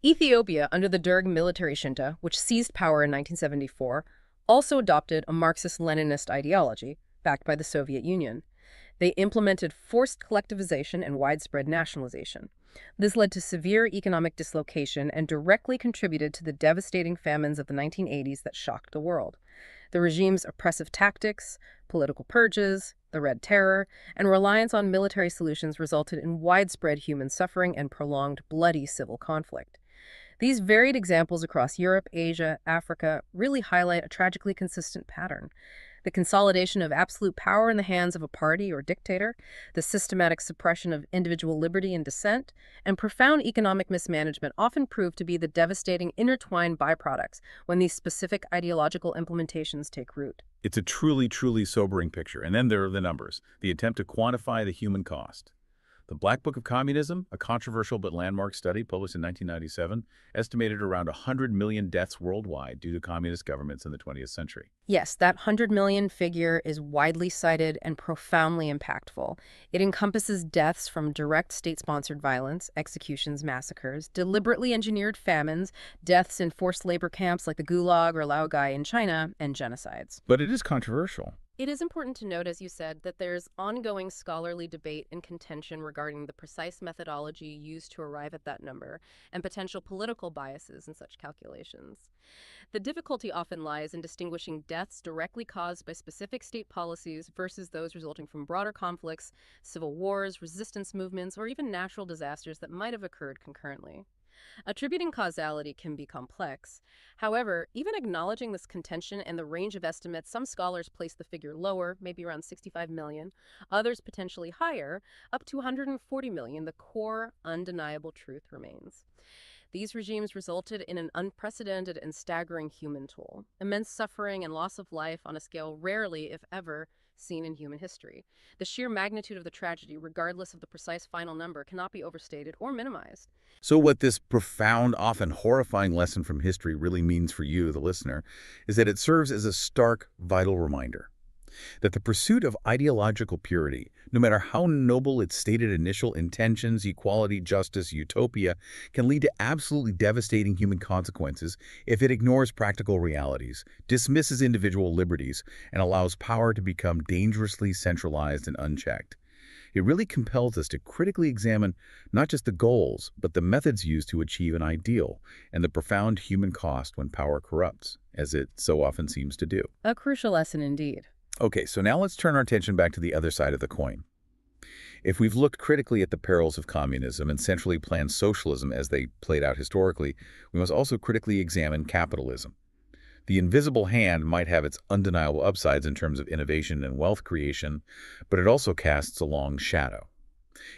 Ethiopia, under the Derg military junta, which seized power in 1974, also adopted a Marxist-Leninist ideology, backed by the Soviet Union. They implemented forced collectivization and widespread nationalization. This led to severe economic dislocation and directly contributed to the devastating famines of the 1980s that shocked the world. The regime's oppressive tactics, political purges, the Red Terror, and reliance on military solutions resulted in widespread human suffering and prolonged bloody civil conflict. These varied examples across Europe, Asia, Africa really highlight a tragically consistent pattern. The consolidation of absolute power in the hands of a party or dictator, the systematic suppression of individual liberty and dissent, and profound economic mismanagement often prove to be the devastating intertwined byproducts when these specific ideological implementations take root. It's a truly, truly sobering picture. And then there are the numbers, the attempt to quantify the human cost. The Black Book of Communism, a controversial but landmark study published in 1997, estimated around 100 million deaths worldwide due to communist governments in the 20th century. Yes, that 100 million figure is widely cited and profoundly impactful. It encompasses deaths from direct state-sponsored violence, executions, massacres, deliberately engineered famines, deaths in forced labor camps like the Gulag or Laogai in China, and genocides. But it is controversial. It is important to note, as you said, that there's ongoing scholarly debate and contention regarding the precise methodology used to arrive at that number and potential political biases in such calculations. The difficulty often lies in distinguishing deaths directly caused by specific state policies versus those resulting from broader conflicts, civil wars, resistance movements, or even natural disasters that might have occurred concurrently. Attributing causality can be complex. However, even acknowledging this contention and the range of estimates, some scholars place the figure lower, maybe around 65 million, others potentially higher, up to 140 million. The core, undeniable truth remains. These regimes resulted in an unprecedented and staggering human toll, immense suffering and loss of life on a scale rarely, if ever, seen in human history. The sheer magnitude of the tragedy, regardless of the precise final number, cannot be overstated or minimized. So what this profound, often horrifying lesson from history really means for you, the listener, is that it serves as a stark, vital reminder that the pursuit of ideological purity, no matter how noble its stated initial intentions, equality, justice, utopia, can lead to absolutely devastating human consequences if it ignores practical realities, dismisses individual liberties, and allows power to become dangerously centralized and unchecked. It really compels us to critically examine not just the goals, but the methods used to achieve an ideal, and the profound human cost when power corrupts, as it so often seems to do. A crucial lesson indeed. Okay, so now let's turn our attention back to the other side of the coin. If we've looked critically at the perils of communism and centrally planned socialism as they played out historically, we must also critically examine capitalism. The invisible hand might have its undeniable upsides in terms of innovation and wealth creation, but it also casts a long shadow.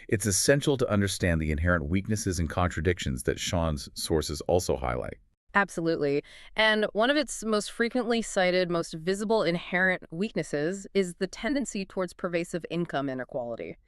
It's essential to understand the inherent weaknesses and contradictions that Sean's sources also highlight. Absolutely. And one of its most frequently cited, most visible inherent weaknesses is the tendency towards pervasive income inequality.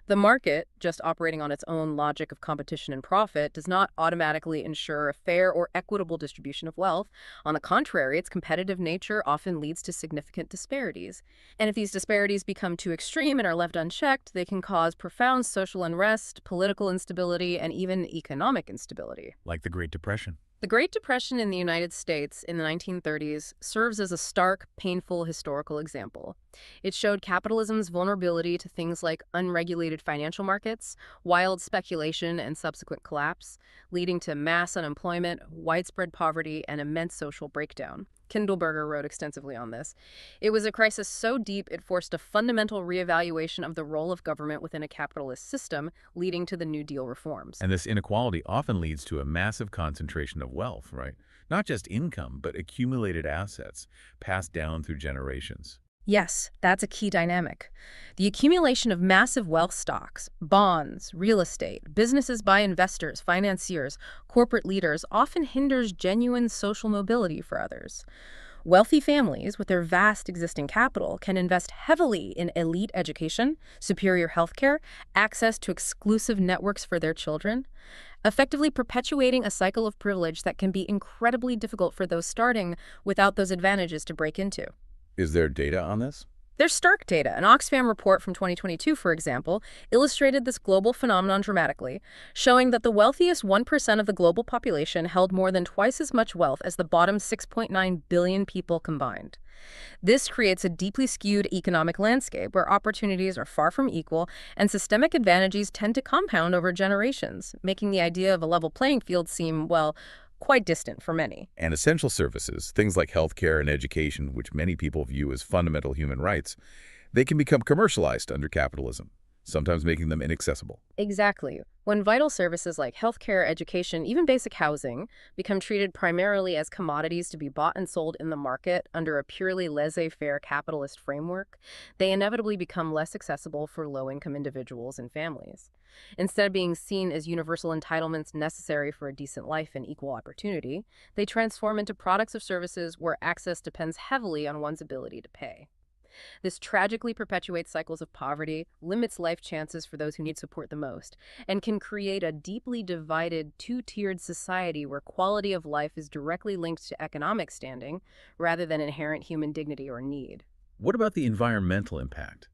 The market, just operating on its own logic of competition and profit, does not automatically ensure a fair or equitable distribution of wealth. On the contrary, its competitive nature often leads to significant disparities. And if these disparities become too extreme and are left unchecked, they can cause profound social unrest, political instability, and even economic instability. Like the Great Depression. The Great Depression in the United States in the 1930s serves as a stark, painful historical example. It showed capitalism's vulnerability to things like unregulated financial markets, wild speculation, and subsequent collapse, leading to mass unemployment, widespread poverty, and immense social breakdown. Kindleberger wrote extensively on this. It was a crisis so deep it forced a fundamental reevaluation of the role of government within a capitalist system, leading to the New Deal reforms. And this inequality often leads to a massive concentration of wealth, right? Not just income, but accumulated assets passed down through generations. Yes, that's a key dynamic. The accumulation of massive wealth stocks, bonds, real estate, businesses by investors, financiers, corporate leaders often hinders genuine social mobility for others. Wealthy families with their vast existing capital can invest heavily in elite education, superior healthcare, access to exclusive networks for their children, effectively perpetuating a cycle of privilege that can be incredibly difficult for those starting without those advantages to break into. Is there data on this? There's stark data. An Oxfam report from 2022, for example, illustrated this global phenomenon dramatically, showing that the wealthiest 1% of the global population held more than twice as much wealth as the bottom 6.9 billion people combined. This creates a deeply skewed economic landscape where opportunities are far from equal and systemic advantages tend to compound over generations, making the idea of a level playing field seem, well, quite distant for many. And essential services, things like healthcare and education, which many people view as fundamental human rights, they can become commercialized under capitalism, sometimes making them inaccessible. Exactly. When vital services like healthcare, education, even basic housing become treated primarily as commodities to be bought and sold in the market under a purely laissez-faire capitalist framework, they inevitably become less accessible for low-income individuals and families. Instead of being seen as universal entitlements necessary for a decent life and equal opportunity, they transform into products or services where access depends heavily on one's ability to pay. This tragically perpetuates cycles of poverty, limits life chances for those who need support the most, and can create a deeply divided, two-tiered society where quality of life is directly linked to economic standing rather than inherent human dignity or need. What about the environmental impact?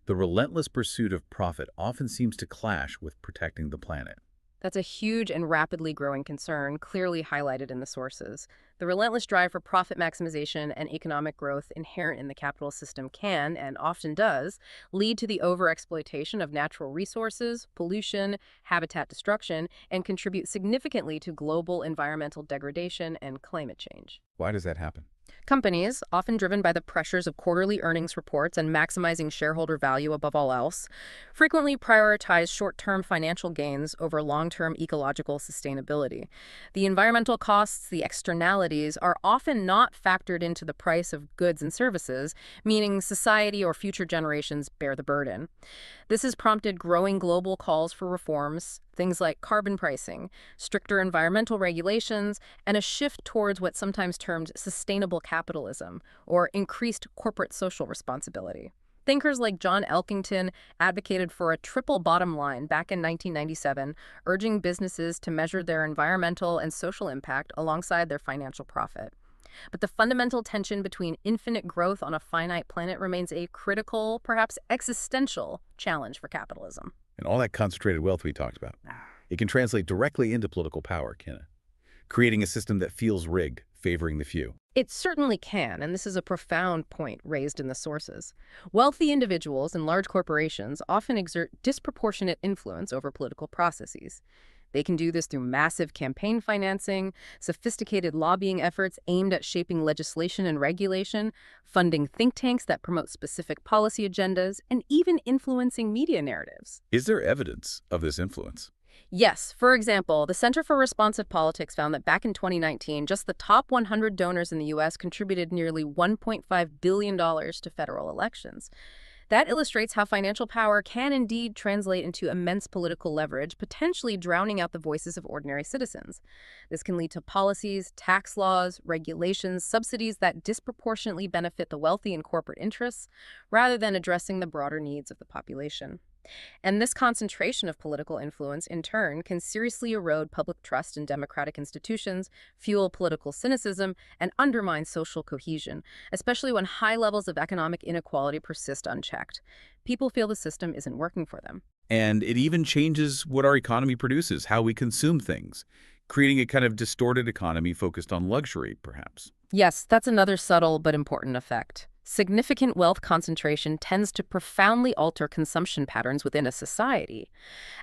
The relentless pursuit of profit often seems to clash with protecting the planet. That's a huge and rapidly growing concern, clearly highlighted in the sources. The relentless drive for profit maximization and economic growth inherent in the capitalist system can, and often does, lead to the overexploitation of natural resources, pollution, habitat destruction, and contribute significantly to global environmental degradation and climate change. Why does that happen? Companies, often driven by the pressures of quarterly earnings reports and maximizing shareholder value above all else, frequently prioritize short-term financial gains over long-term ecological sustainability. The environmental costs, the externalities, are often not factored into the price of goods and services, meaning society or future generations bear the burden. This has prompted growing global calls for reforms, things like carbon pricing, stricter environmental regulations, and a shift towards what's sometimes termed sustainable capitalism, or increased corporate social responsibility. Thinkers like John Elkington advocated for a triple bottom line back in 1997, urging businesses to measure their environmental and social impact alongside their financial profit. But the fundamental tension between infinite growth on a finite planet remains a critical, perhaps existential, challenge for capitalism. And all that concentrated wealth we talked about, it can translate directly into political power, can it? Creating a system that feels rigged, favoring the few. It certainly can, and this is a profound point raised in the sources. Wealthy individuals and large corporations often exert disproportionate influence over political processes. They can do this through massive campaign financing, sophisticated lobbying efforts aimed at shaping legislation and regulation, funding think tanks that promote specific policy agendas, and even influencing media narratives. Is there evidence of this influence? Yes. For example, the Center for Responsive Politics found that back in 2019, just the top 100 donors in the U.S. contributed nearly $1.5 billion to federal elections. That illustrates how financial power can indeed translate into immense political leverage, potentially drowning out the voices of ordinary citizens. This can lead to policies, tax laws, regulations, subsidies that disproportionately benefit the wealthy and corporate interests, rather than addressing the broader needs of the population. And this concentration of political influence, in turn, can seriously erode public trust in democratic institutions, fuel political cynicism, and undermine social cohesion, especially when high levels of economic inequality persist unchecked. People feel the system isn't working for them. And it even changes what our economy produces, how we consume things, creating a kind of distorted economy focused on luxury, perhaps. Yes, that's another subtle but important effect. Significant wealth concentration tends to profoundly alter consumption patterns within a society.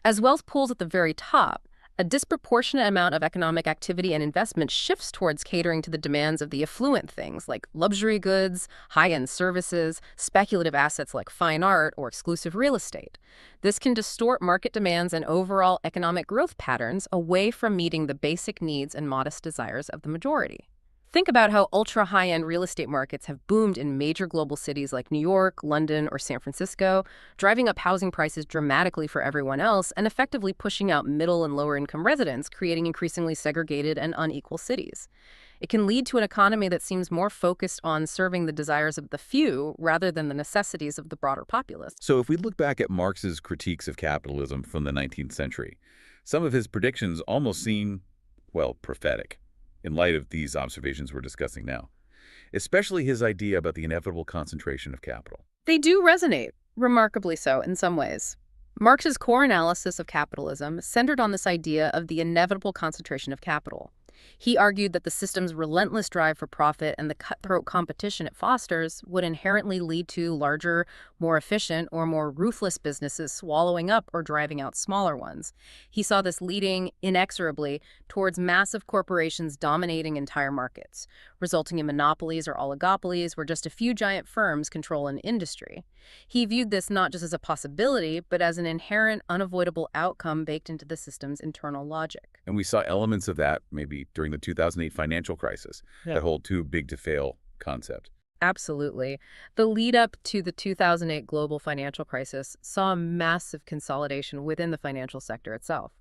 As wealth pools at the very top, A disproportionate amount of economic activity and investment shifts towards catering to the demands of the affluent things like luxury goods, high-end services, speculative assets like fine art, or exclusive real estate. This can distort market demands and overall economic growth patterns away from meeting the basic needs and modest desires of the majority. Think about how ultra high-end real estate markets have boomed in major global cities like New York, London, or San Francisco, driving up housing prices dramatically for everyone else and effectively pushing out middle and lower income residents, creating increasingly segregated and unequal cities. It can lead to an economy that seems more focused on serving the desires of the few rather than the necessities of the broader populace. So if we look back at Marx's critiques of capitalism from the 19th century, some of his predictions almost seem, well, prophetic in light of these observations we're discussing now, especially his idea about the inevitable concentration of capital. They do resonate, remarkably so in some ways. Marx's core analysis of capitalism centered on this idea of the inevitable concentration of capital. He argued that the system's relentless drive for profit and the cutthroat competition it fosters would inherently lead to larger, more efficient, or more ruthless businesses swallowing up or driving out smaller ones. He saw this leading inexorably towards massive corporations dominating entire markets, resulting in monopolies or oligopolies where just a few giant firms control an industry. He viewed this not just as a possibility, but as an inherent, unavoidable outcome baked into the system's internal logic. And we saw elements of that maybe during the 2008 financial crisis, that whole too big to fail concept. Absolutely. The lead up to the 2008 global financial crisis saw a massive consolidation within the financial sector itself.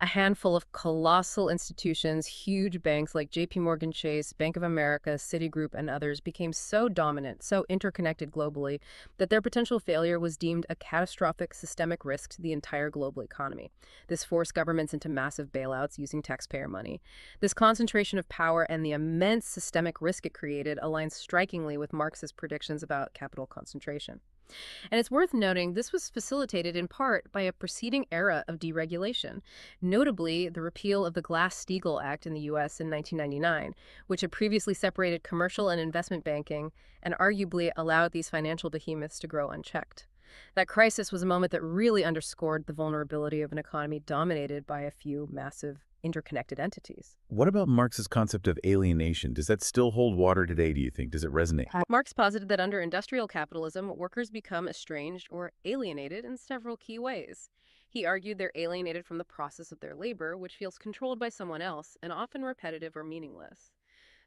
A handful of colossal institutions, huge banks like JP Morgan Chase, Bank of America, Citigroup, and others became so dominant, so interconnected globally, that their potential failure was deemed a catastrophic systemic risk to the entire global economy. This forced governments into massive bailouts using taxpayer money. This concentration of power and the immense systemic risk it created aligns strikingly with Marx's predictions about capital concentration. And it's worth noting this was facilitated in part by a preceding era of deregulation, notably the repeal of the Glass-Steagall Act in the U.S. in 1999, which had previously separated commercial and investment banking and arguably allowed these financial behemoths to grow unchecked. That crisis was a moment that really underscored the vulnerability of an economy dominated by a few massive interconnected entities. What about Marx's concept of alienation? Does that still hold water today, do you think? Does it resonate? Marx posited that under industrial capitalism, workers become estranged or alienated in several key ways. He argued they're alienated from the process of their labor, which feels controlled by someone else and often repetitive or meaningless.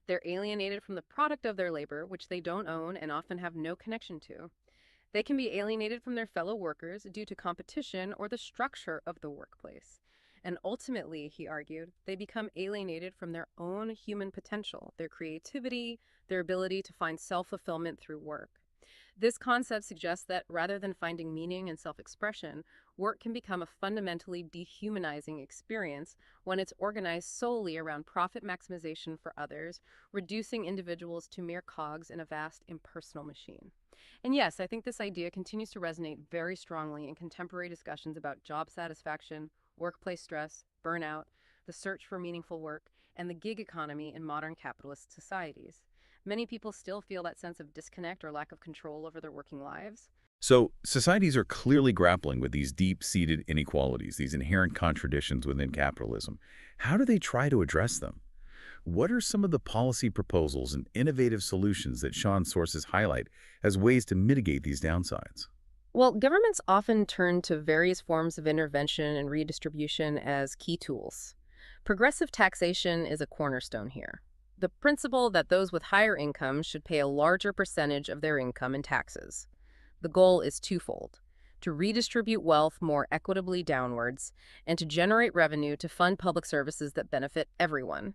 They're alienated from the product of their labor, which they don't own and often have no connection to. They can be alienated from their fellow workers due to competition or the structure of the workplace. And ultimately, he argued, they become alienated from their own human potential, their creativity, their ability to find self-fulfillment through work. This concept suggests that rather than finding meaning and self-expression, work can become a fundamentally dehumanizing experience when it's organized solely around profit maximization for others, reducing individuals to mere cogs in a vast impersonal machine. And yes, I think this idea continues to resonate very strongly in contemporary discussions about job satisfaction, workplace stress, burnout, the search for meaningful work, and the gig economy in modern capitalist societies. Many people still feel that sense of disconnect or lack of control over their working lives. So societies are clearly grappling with these deep-seated inequalities, these inherent contradictions within capitalism. How do they try to address them? What are some of the policy proposals and innovative solutions that Sean's sources highlight as ways to mitigate these downsides? Well, governments often turn to various forms of intervention and redistribution as key tools. Progressive taxation is a cornerstone here. The principle that those with higher incomes should pay a larger percentage of their income in taxes. The goal is twofold: to redistribute wealth more equitably downwards, and to generate revenue to fund public services that benefit everyone.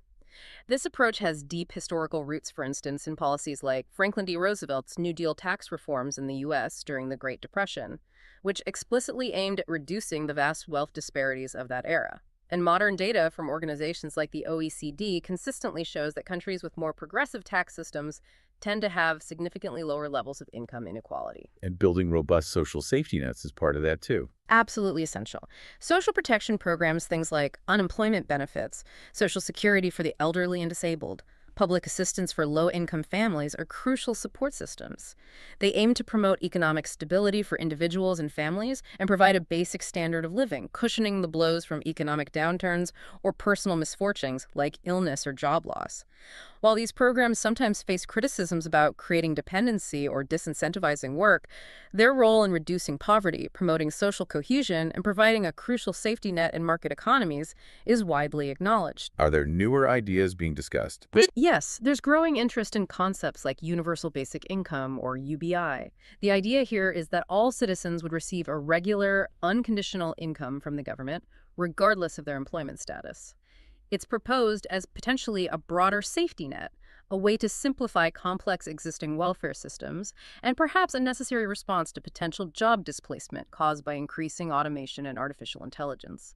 This approach has deep historical roots, for instance, in policies like Franklin D. Roosevelt's New Deal tax reforms in the U.S. during the Great Depression, which explicitly aimed at reducing the vast wealth disparities of that era. And modern data from organizations like the OECD consistently shows that countries with more progressive tax systems tend to have significantly lower levels of income inequality. And building robust social safety nets is part of that too. Absolutely essential. Social protection programs, things like unemployment benefits, Social Security for the elderly and disabled, Public assistance for low-income families are crucial support systems. They aim to promote economic stability for individuals and families and provide a basic standard of living, cushioning the blows from economic downturns or personal misfortunes like illness or job loss. While these programs sometimes face criticisms about creating dependency or disincentivizing work, their role in reducing poverty, promoting social cohesion, and providing a crucial safety net in market economies is widely acknowledged. Are there newer ideas being discussed? Yes, there's growing interest in concepts like universal basic income or UBI. The idea here is that all citizens would receive a regular, unconditional income from the government, regardless of their employment status. It's proposed as potentially a broader safety net, a way to simplify complex existing welfare systems, and perhaps a necessary response to potential job displacement caused by increasing automation and artificial intelligence.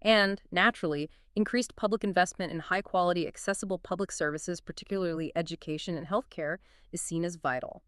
And, naturally, increased public investment in high-quality, accessible public services, particularly education and healthcare, is seen as vital.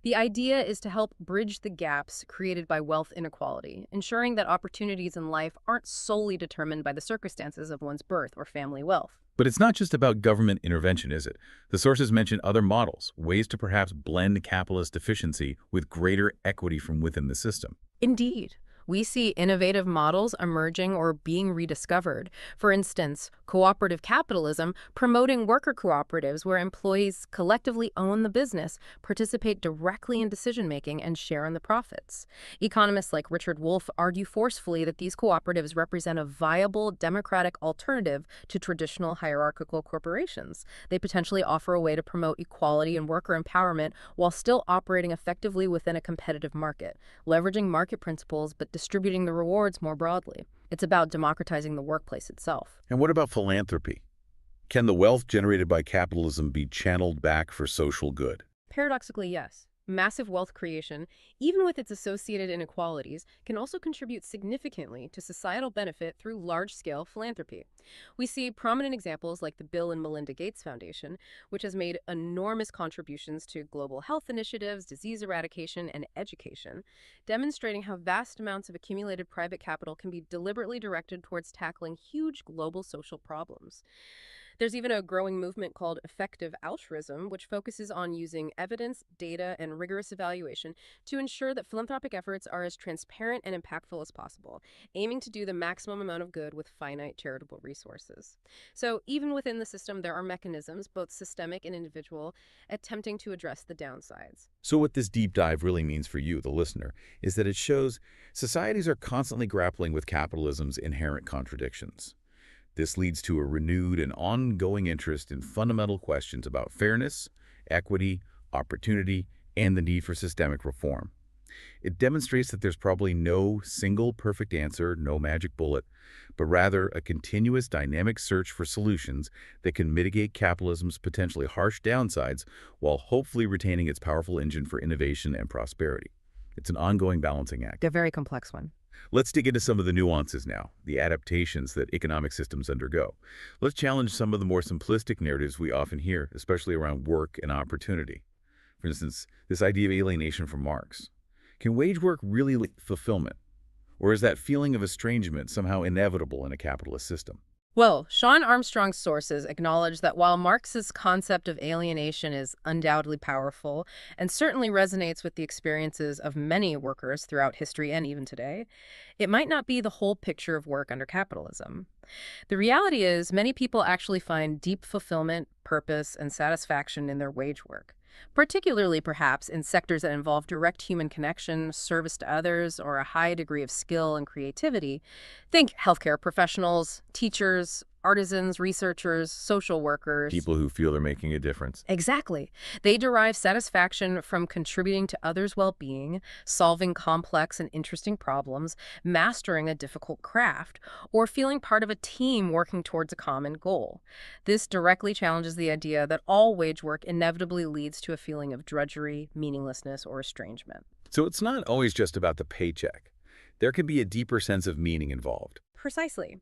The idea is to help bridge the gaps created by wealth inequality, ensuring that opportunities in life aren't solely determined by the circumstances of one's birth or family wealth. But it's not just about government intervention, is it? The sources mention other models, ways to perhaps blend capitalist efficiency with greater equity from within the system. Indeed. We see innovative models emerging or being rediscovered. For instance, cooperative capitalism, promoting worker cooperatives where employees collectively own the business, participate directly in decision-making, and share in the profits. Economists like Richard Wolff argue forcefully that these cooperatives represent a viable democratic alternative to traditional hierarchical corporations. They potentially offer a way to promote equality and worker empowerment while still operating effectively within a competitive market, leveraging market principles but distributing the rewards more broadly. It's about democratizing the workplace itself. And what about philanthropy? Can the wealth generated by capitalism be channeled back for social good? Paradoxically, yes. Massive wealth creation, even with its associated inequalities, can also contribute significantly to societal benefit through large-scale philanthropy. We see prominent examples like the Bill and Melinda Gates Foundation, which has made enormous contributions to global health initiatives, disease eradication, and education, demonstrating how vast amounts of accumulated private capital can be deliberately directed towards tackling huge global social problems. There's even a growing movement called effective altruism, which focuses on using evidence, data, and rigorous evaluation to ensure that philanthropic efforts are as transparent and impactful as possible, aiming to do the maximum amount of good with finite charitable resources. So even within the system, there are mechanisms, both systemic and individual, attempting to address the downsides. So what this deep dive really means for you, the listener, is that it shows societies are constantly grappling with capitalism's inherent contradictions. This leads to a renewed and ongoing interest in fundamental questions about fairness, equity, opportunity, and the need for systemic reform. It demonstrates that there's probably no single perfect answer, no magic bullet, but rather a continuous dynamic search for solutions that can mitigate capitalism's potentially harsh downsides while hopefully retaining its powerful engine for innovation and prosperity. It's an ongoing balancing act. A very complex one. Let's dig into some of the nuances now, the adaptations that economic systems undergo. Let's challenge some of the more simplistic narratives we often hear, especially around work and opportunity. For instance, this idea of alienation from Marx. Can wage work really lead to fulfillment? Or is that feeling of estrangement somehow inevitable in a capitalist system? Well, Sean Armstrong's sources acknowledge that while Marx's concept of alienation is undoubtedly powerful and certainly resonates with the experiences of many workers throughout history and even today, it might not be the whole picture of work under capitalism. The reality is many people actually find deep fulfillment, purpose, and satisfaction in their wage work, particularly perhaps in sectors that involve direct human connection, service to others, or a high degree of skill and creativity. Think healthcare professionals, teachers, artisans, researchers, social workers. People who feel they're making a difference. Exactly. They derive satisfaction from contributing to others' well-being, solving complex and interesting problems, mastering a difficult craft, or feeling part of a team working towards a common goal. This directly challenges the idea that all wage work inevitably leads to a feeling of drudgery, meaninglessness, or estrangement. So it's not always just about the paycheck. There can be a deeper sense of meaning involved. Precisely.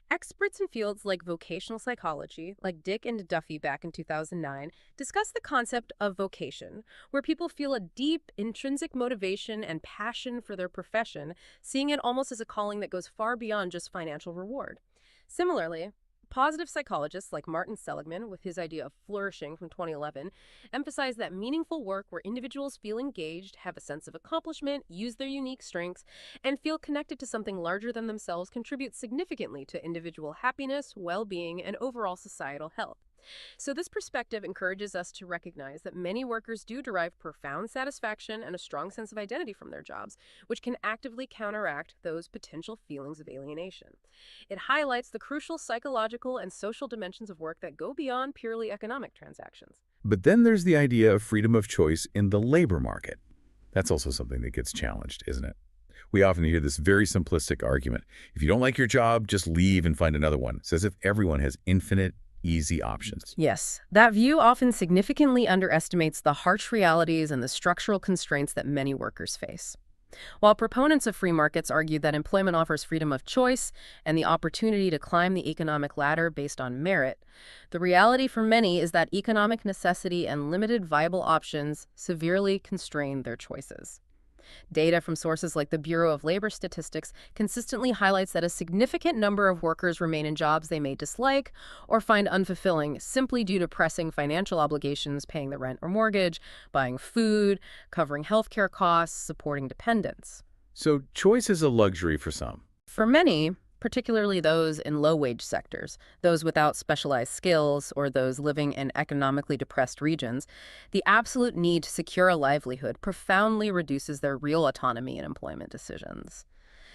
Experts in fields like vocational psychology, like Dick and Duffy back in 2009, discuss the concept of vocation, where people feel a deep, intrinsic motivation and passion for their profession, seeing it almost as a calling that goes far beyond just financial reward. Similarly, Positive psychologists like Martin Seligman, with his idea of flourishing from 2011, emphasize that meaningful work where individuals feel engaged, have a sense of accomplishment, use their unique strengths, and feel connected to something larger than themselves contributes significantly to individual happiness, well-being, and overall societal health. So, this perspective encourages us to recognize that many workers do derive profound satisfaction and a strong sense of identity from their jobs, which can actively counteract those potential feelings of alienation. It highlights the crucial psychological and social dimensions of work that go beyond purely economic transactions. But then there's the idea of freedom of choice in the labor market. That's also something that gets challenged, isn't it? We often hear this very simplistic argument. If you don't like your job, just leave and find another one. It's as if everyone has infinite, easy options. Yes, that view often significantly underestimates the harsh realities and the structural constraints that many workers face. While proponents of free markets argue that employment offers freedom of choice and the opportunity to climb the economic ladder based on merit, the reality for many is that economic necessity and limited viable options severely constrain their choices. Data from sources like the Bureau of Labor Statistics consistently highlights that a significant number of workers remain in jobs they may dislike or find unfulfilling simply due to pressing financial obligations, paying the rent or mortgage, buying food, covering healthcare costs, supporting dependents. So choice is a luxury for some. For many, particularly those in low-wage sectors, those without specialized skills, or those living in economically depressed regions, the absolute need to secure a livelihood profoundly reduces their real autonomy in employment decisions.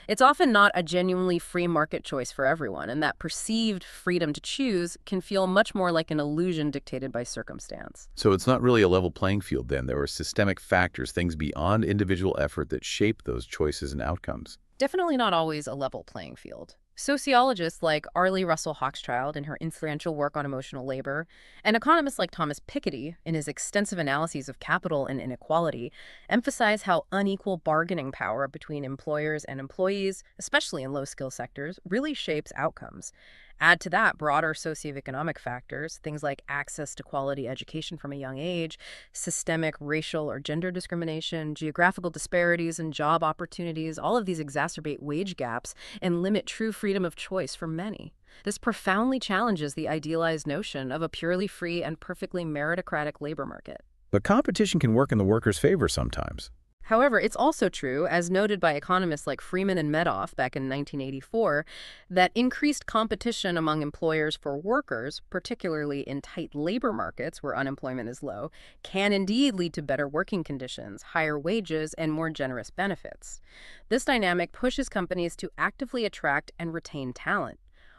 It's often not a genuinely free market choice for everyone, and that perceived freedom to choose can feel much more like an illusion dictated by circumstance. So it's not really a level playing field then. There are systemic factors, things beyond individual effort that shape those choices and outcomes. Definitely not always a level playing field. Sociologists like Arlie Russell Hochschild in her influential work on emotional labor, and economists like Thomas Piketty in his extensive analyses of capital and inequality emphasize how unequal bargaining power between employers and employees, especially in low-skill sectors, really shapes outcomes. Add to that broader socioeconomic factors, things like access to quality education from a young age, systemic racial or gender discrimination, geographical disparities in job opportunities. All of these exacerbate wage gaps and limit true freedom of choice for many. This profoundly challenges the idealized notion of a purely free and perfectly meritocratic labor market. But competition can work in the worker's favor sometimes. However, it's also true, as noted by economists like Freeman and Medoff back in 1984, that increased competition among employers for workers, particularly in tight labor markets where unemployment is low, can indeed lead to better working conditions, higher wages, and more generous benefits. This dynamic pushes companies to actively attract and retain talent,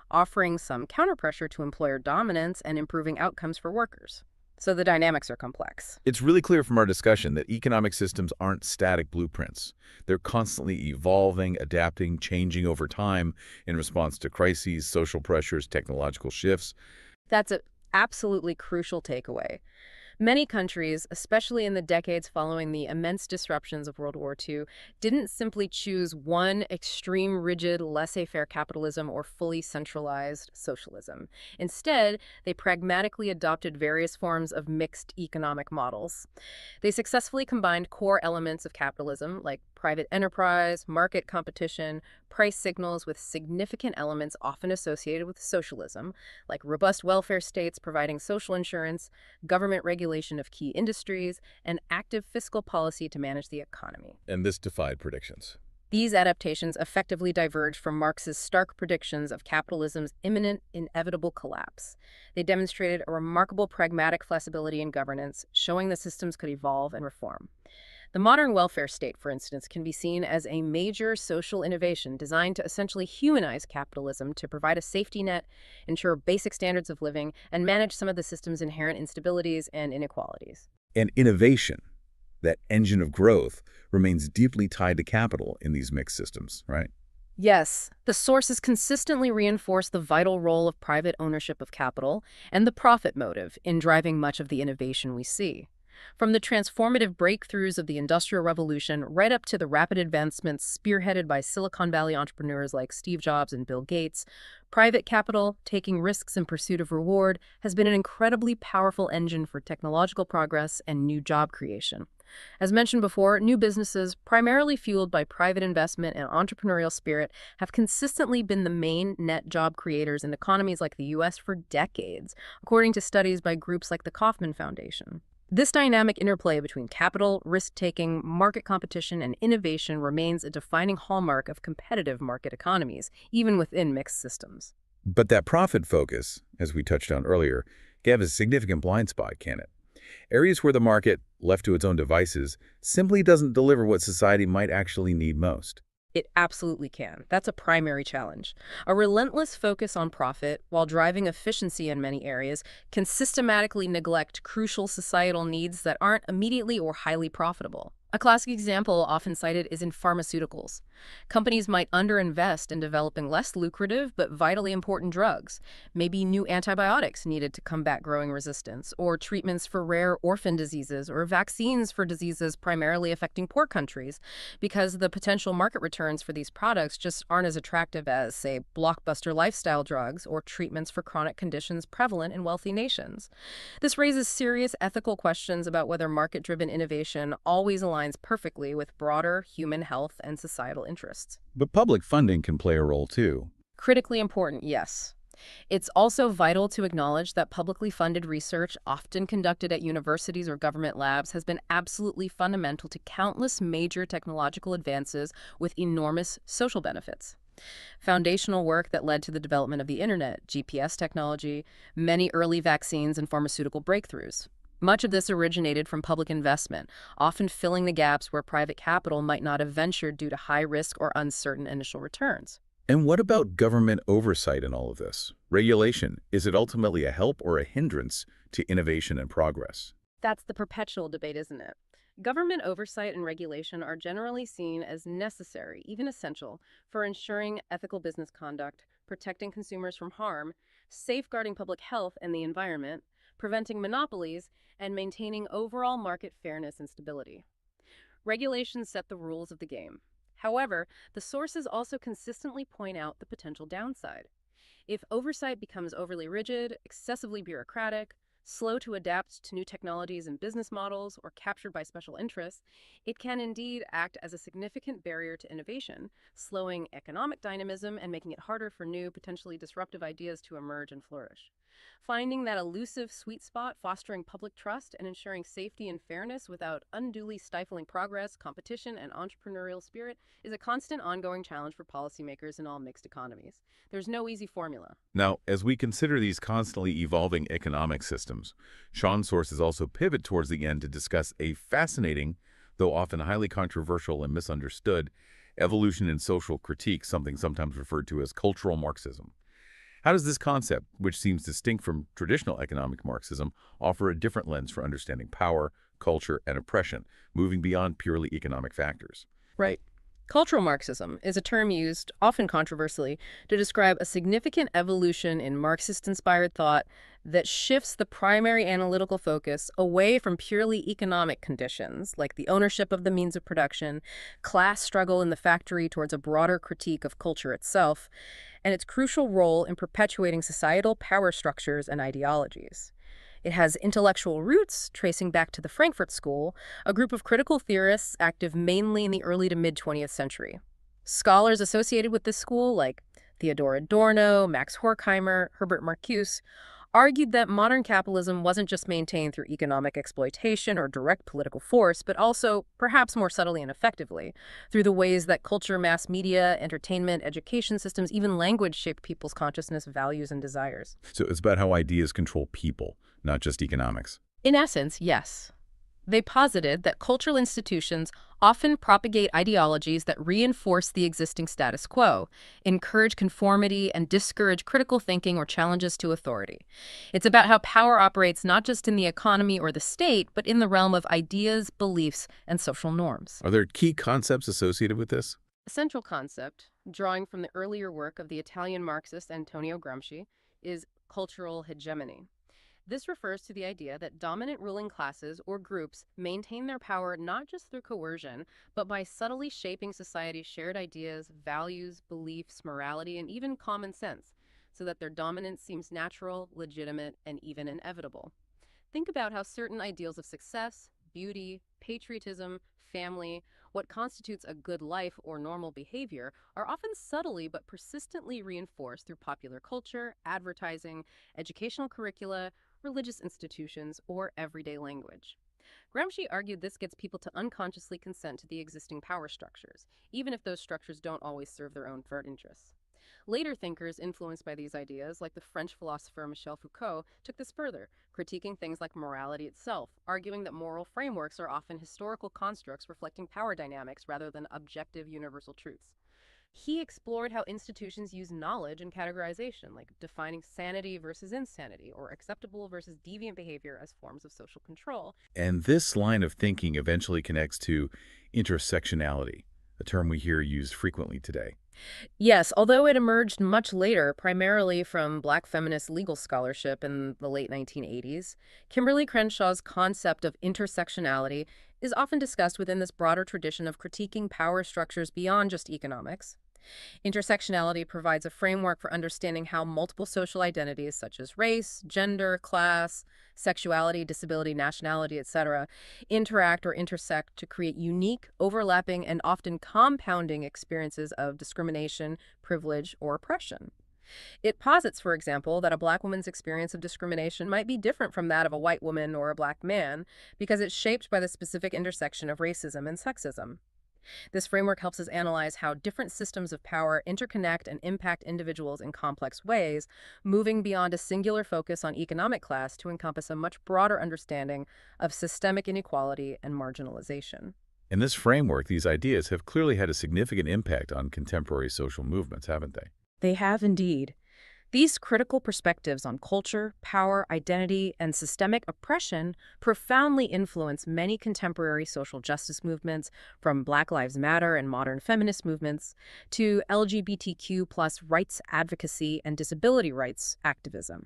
offering some counterpressure to employer dominance and improving outcomes for workers. So the dynamics are complex. It's really clear from our discussion that economic systems aren't static blueprints. They're constantly evolving, adapting, changing over time in response to crises, social pressures, technological shifts. That's an absolutely crucial takeaway. Many countries, especially in the decades following the immense disruptions of World War II, didn't simply choose one extreme, rigid, laissez-faire capitalism or fully centralized socialism. Instead, they pragmatically adopted various forms of mixed economic models. They successfully combined core elements of capitalism, like private enterprise, market competition, price signals, with significant elements often associated with socialism, like robust welfare states providing social insurance, government regulation of key industries, and active fiscal policy to manage the economy. And this defied predictions. These adaptations effectively diverge from Marx's stark predictions of capitalism's imminent, inevitable collapse. They demonstrated a remarkable pragmatic flexibility in governance, showing that systems could evolve and reform. The modern welfare state, for instance, can be seen as a major social innovation designed to essentially humanize capitalism to provide a safety net, ensure basic standards of living, and manage some of the system's inherent instabilities and inequalities. And innovation, that engine of growth, remains deeply tied to capital in these mixed systems, right? Yes, the sources consistently reinforce the vital role of private ownership of capital and the profit motive in driving much of the innovation we see. From the transformative breakthroughs of the Industrial Revolution right up to the rapid advancements spearheaded by Silicon Valley entrepreneurs like Steve Jobs and Bill Gates, private capital, taking risks in pursuit of reward, has been an incredibly powerful engine for technological progress and new job creation. As mentioned before, new businesses, primarily fueled by private investment and entrepreneurial spirit, have consistently been the main net job creators in economies like the U.S. for decades, according to studies by groups like the Kauffman Foundation. This dynamic interplay between capital, risk-taking, market competition, and innovation remains a defining hallmark of competitive market economies, even within mixed systems. But that profit focus, as we touched on earlier, can have a significant blind spot, can it? Areas where the market, left to its own devices, simply doesn't deliver what society might actually need most. It absolutely can. That's a primary challenge. A relentless focus on profit, while driving efficiency in many areas, can systematically neglect crucial societal needs that aren't immediately or highly profitable. A classic example often cited is in pharmaceuticals. Companies might underinvest in developing less lucrative but vitally important drugs, maybe new antibiotics needed to combat growing resistance, or treatments for rare orphan diseases, or vaccines for diseases primarily affecting poor countries, because the potential market returns for these products just aren't as attractive as, say, blockbuster lifestyle drugs or treatments for chronic conditions prevalent in wealthy nations. This raises serious ethical questions about whether market-driven innovation always aligns perfectly with broader human health and societal interests. But public funding can play a role too. Critically important, yes. It's also vital to acknowledge that publicly funded research, often conducted at universities or government labs, has been absolutely fundamental to countless major technological advances with enormous social benefits. Foundational work that led to the development of the internet, GPS technology, many early vaccines, and pharmaceutical breakthroughs. Much of this originated from public investment, often filling the gaps where private capital might not have ventured due to high risk or uncertain initial returns. And what about government oversight in all of this? Regulation, is it ultimately a help or a hindrance to innovation and progress? That's the perpetual debate, isn't it? Government oversight and regulation are generally seen as necessary, even essential, for ensuring ethical business conduct, protecting consumers from harm, safeguarding public health and the environment, preventing monopolies, and maintaining overall market fairness and stability. Regulations set the rules of the game. However, the sources also consistently point out the potential downside. If oversight becomes overly rigid, excessively bureaucratic, slow to adapt to new technologies and business models, or captured by special interests, it can indeed act as a significant barrier to innovation, slowing economic dynamism and making it harder for new, potentially disruptive ideas to emerge and flourish. Finding that elusive sweet spot, fostering public trust and ensuring safety and fairness without unduly stifling progress, competition, and entrepreneurial spirit is a constant ongoing challenge for policymakers in all mixed economies. There's no easy formula. Now, as we consider these constantly evolving economic systems, Sean's sources also pivot towards the end to discuss a fascinating, though often highly controversial and misunderstood, evolution in social critique, something sometimes referred to as cultural Marxism. How does this concept, which seems distinct from traditional economic Marxism, offer a different lens for understanding power, culture, and oppression, moving beyond purely economic factors? Right. Cultural Marxism is a term used, often controversially, to describe a significant evolution in Marxist-inspired thought that shifts the primary analytical focus away from purely economic conditions, like the ownership of the means of production, class struggle in the factory, towards a broader critique of culture itself, and its crucial role in perpetuating societal power structures and ideologies. It has intellectual roots tracing back to the Frankfurt School, a group of critical theorists active mainly in the early to mid-20th century. Scholars associated with this school, like Theodor Adorno, Max Horkheimer, Herbert Marcuse, argued that modern capitalism wasn't just maintained through economic exploitation or direct political force, but also, perhaps more subtly and effectively, through the ways that culture, mass media, entertainment, education systems, even language shape people's consciousness, values, and desires. So it's about how ideas control people, not just economics. In essence, yes. They posited that cultural institutions often propagate ideologies that reinforce the existing status quo, encourage conformity, and discourage critical thinking or challenges to authority. It's about how power operates not just in the economy or the state, but in the realm of ideas, beliefs, and social norms. Are there key concepts associated with this? A central concept, drawing from the earlier work of the Italian Marxist Antonio Gramsci, is cultural hegemony. This refers to the idea that dominant ruling classes or groups maintain their power not just through coercion, but by subtly shaping society's shared ideas, values, beliefs, morality, and even common sense, so that their dominance seems natural, legitimate, and even inevitable. Think about how certain ideals of success, beauty, patriotism, family, what constitutes a good life or normal behavior, are often subtly but persistently reinforced through popular culture, advertising, educational curricula, religious institutions, or everyday language. Gramsci argued this gets people to unconsciously consent to the existing power structures, even if those structures don't always serve their own interests. Later thinkers influenced by these ideas, like the French philosopher Michel Foucault, took this further, critiquing things like morality itself, arguing that moral frameworks are often historical constructs reflecting power dynamics rather than objective universal truths. He explored how institutions use knowledge and categorization, like defining sanity versus insanity, or acceptable versus deviant behavior as forms of social control. And this line of thinking eventually connects to intersectionality, a term we hear used frequently today. Yes, although it emerged much later, primarily from Black feminist legal scholarship in the late 1980s, Kimberly Crenshaw's concept of intersectionality is often discussed within this broader tradition of critiquing power structures beyond just economics. Intersectionality provides a framework for understanding how multiple social identities such as race, gender, class, sexuality, disability, nationality, etc., interact or intersect to create unique, overlapping, and often compounding experiences of discrimination, privilege, or oppression. It posits, for example, that a Black woman's experience of discrimination might be different from that of a white woman or a Black man because it's shaped by the specific intersection of racism and sexism. This framework helps us analyze how different systems of power interconnect and impact individuals in complex ways, moving beyond a singular focus on economic class to encompass a much broader understanding of systemic inequality and marginalization. In this framework, these ideas have clearly had a significant impact on contemporary social movements, haven't they? They have indeed. These critical perspectives on culture, power, identity, and systemic oppression profoundly influence many contemporary social justice movements, from Black Lives Matter and modern feminist movements to LGBTQ plus rights advocacy and disability rights activism.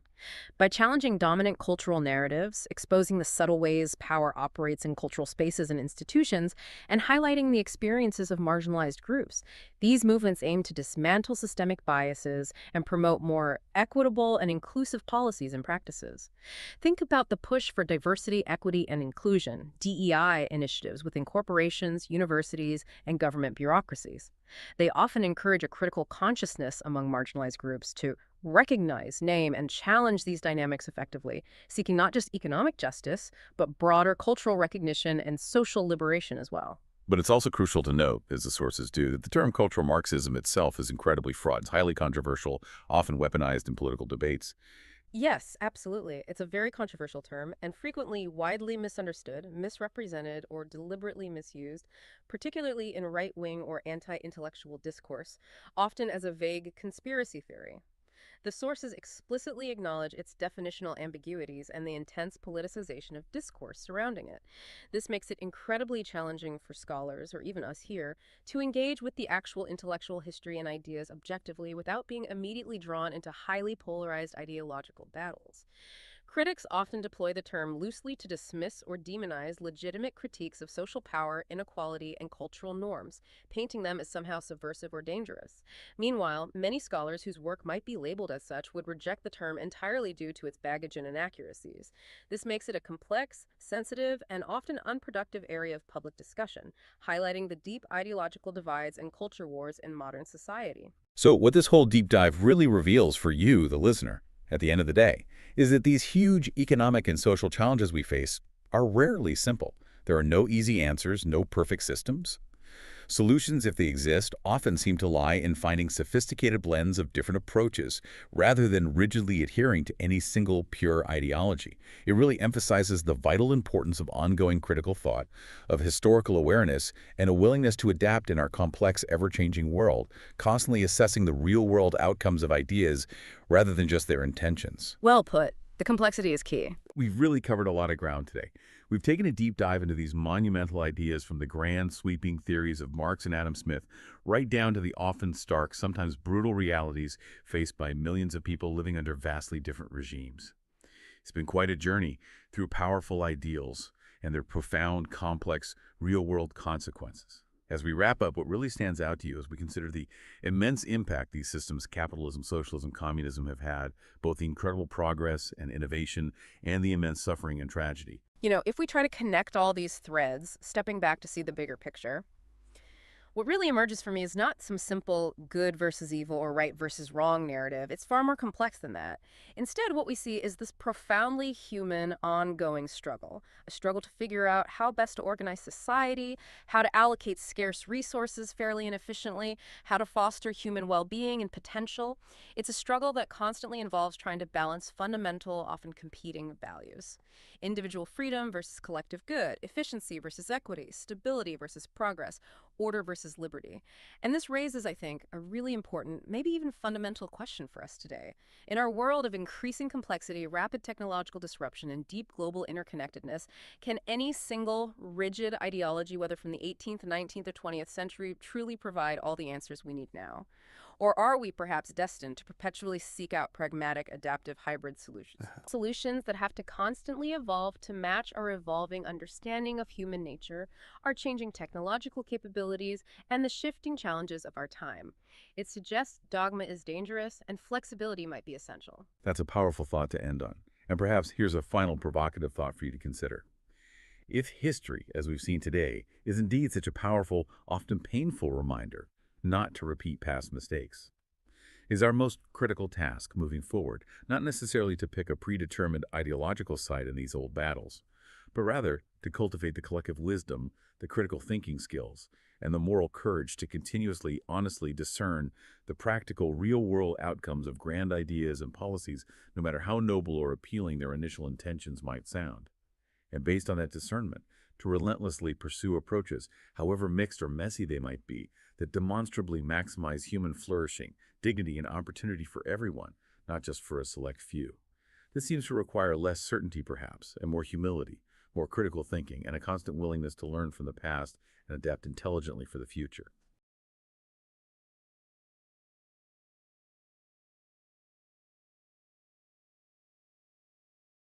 By challenging dominant cultural narratives, exposing the subtle ways power operates in cultural spaces and institutions, and highlighting the experiences of marginalized groups, these movements aim to dismantle systemic biases and promote more equitable and inclusive policies and practices. Think about the push for diversity, equity, and inclusion, DEI initiatives within corporations, universities, and government bureaucracies. They often encourage a critical consciousness among marginalized groups to recognize, name, and challenge these dynamics effectively, seeking not just economic justice, but broader cultural recognition and social liberation as well. But it's also crucial to note, as the sources do, that the term cultural Marxism itself is incredibly fraught. It's highly controversial, often weaponized in political debates. Yes, absolutely. It's a very controversial term and frequently widely misunderstood, misrepresented, or deliberately misused, particularly in right-wing or anti-intellectual discourse, often as a vague conspiracy theory. The sources explicitly acknowledge its definitional ambiguities and the intense politicization of discourse surrounding it. This makes it incredibly challenging for scholars, or even us here, to engage with the actual intellectual history and ideas objectively without being immediately drawn into highly polarized ideological battles. Critics often deploy the term loosely to dismiss or demonize legitimate critiques of social power, inequality, and cultural norms, painting them as somehow subversive or dangerous. Meanwhile, many scholars whose work might be labeled as such would reject the term entirely due to its baggage and inaccuracies. This makes it a complex, sensitive, and often unproductive area of public discussion, highlighting the deep ideological divides and culture wars in modern society. So what this whole deep dive really reveals for you, the listener, at the end of the day, is that these huge economic and social challenges we face are rarely simple. There are no easy answers, no perfect systems. Solutions, if they exist, often seem to lie in finding sophisticated blends of different approaches, rather than rigidly adhering to any single pure ideology. It really emphasizes the vital importance of ongoing critical thought, of historical awareness, and a willingness to adapt in our complex, ever-changing world, constantly assessing the real-world outcomes of ideas rather than just their intentions. Well put. The complexity is key. We've really covered a lot of ground today. We've taken a deep dive into these monumental ideas, from the grand, sweeping theories of Marx and Adam Smith right down to the often stark, sometimes brutal realities faced by millions of people living under vastly different regimes. It's been quite a journey through powerful ideals and their profound, complex, real-world consequences. As we wrap up, what really stands out to you as we consider the immense impact these systems, capitalism, socialism, communism, have had, both the incredible progress and innovation and the immense suffering and tragedy. If we try to connect all these threads, stepping back to see the bigger picture, what really emerges for me is not some simple good versus evil or right versus wrong narrative. It's far more complex than that. Instead, what we see is this profoundly human, ongoing struggle a struggle to figure out how best to organize society, how to allocate scarce resources fairly and efficiently, how to foster human well being and potential. It's a struggle that constantly involves trying to balance fundamental, often competing values: individual freedom versus collective good, efficiency versus equity, stability versus progress, order versus liberty. And this raises, I think, a really important, maybe even fundamental question for us today. In our world of increasing complexity, rapid technological disruption, and deep global interconnectedness, can any single rigid ideology, whether from the 18th, 19th, or 20th century, truly provide all the answers we need now? Or are we perhaps destined to perpetually seek out pragmatic, adaptive, hybrid solutions? Solutions that have to constantly evolve to match our evolving understanding of human nature, our changing technological capabilities, and the shifting challenges of our time. It suggests dogma is dangerous and flexibility might be essential. That's a powerful thought to end on. And perhaps here's a final provocative thought for you to consider. If history, as we've seen today, is indeed such a powerful, often painful reminder not to repeat past mistakes, is our most critical task moving forward not necessarily to pick a predetermined ideological side in these old battles, but rather to cultivate the collective wisdom, the critical thinking skills, and the moral courage to continuously, honestly discern the practical, real-world outcomes of grand ideas and policies, no matter how noble or appealing their initial intentions might sound. And based on that discernment, to relentlessly pursue approaches, however mixed or messy they might be, that demonstrably maximize human flourishing, dignity, and opportunity for everyone, not just for a select few. This seems to require less certainty, perhaps, and more humility, more critical thinking, and a constant willingness to learn from the past and adapt intelligently for the future.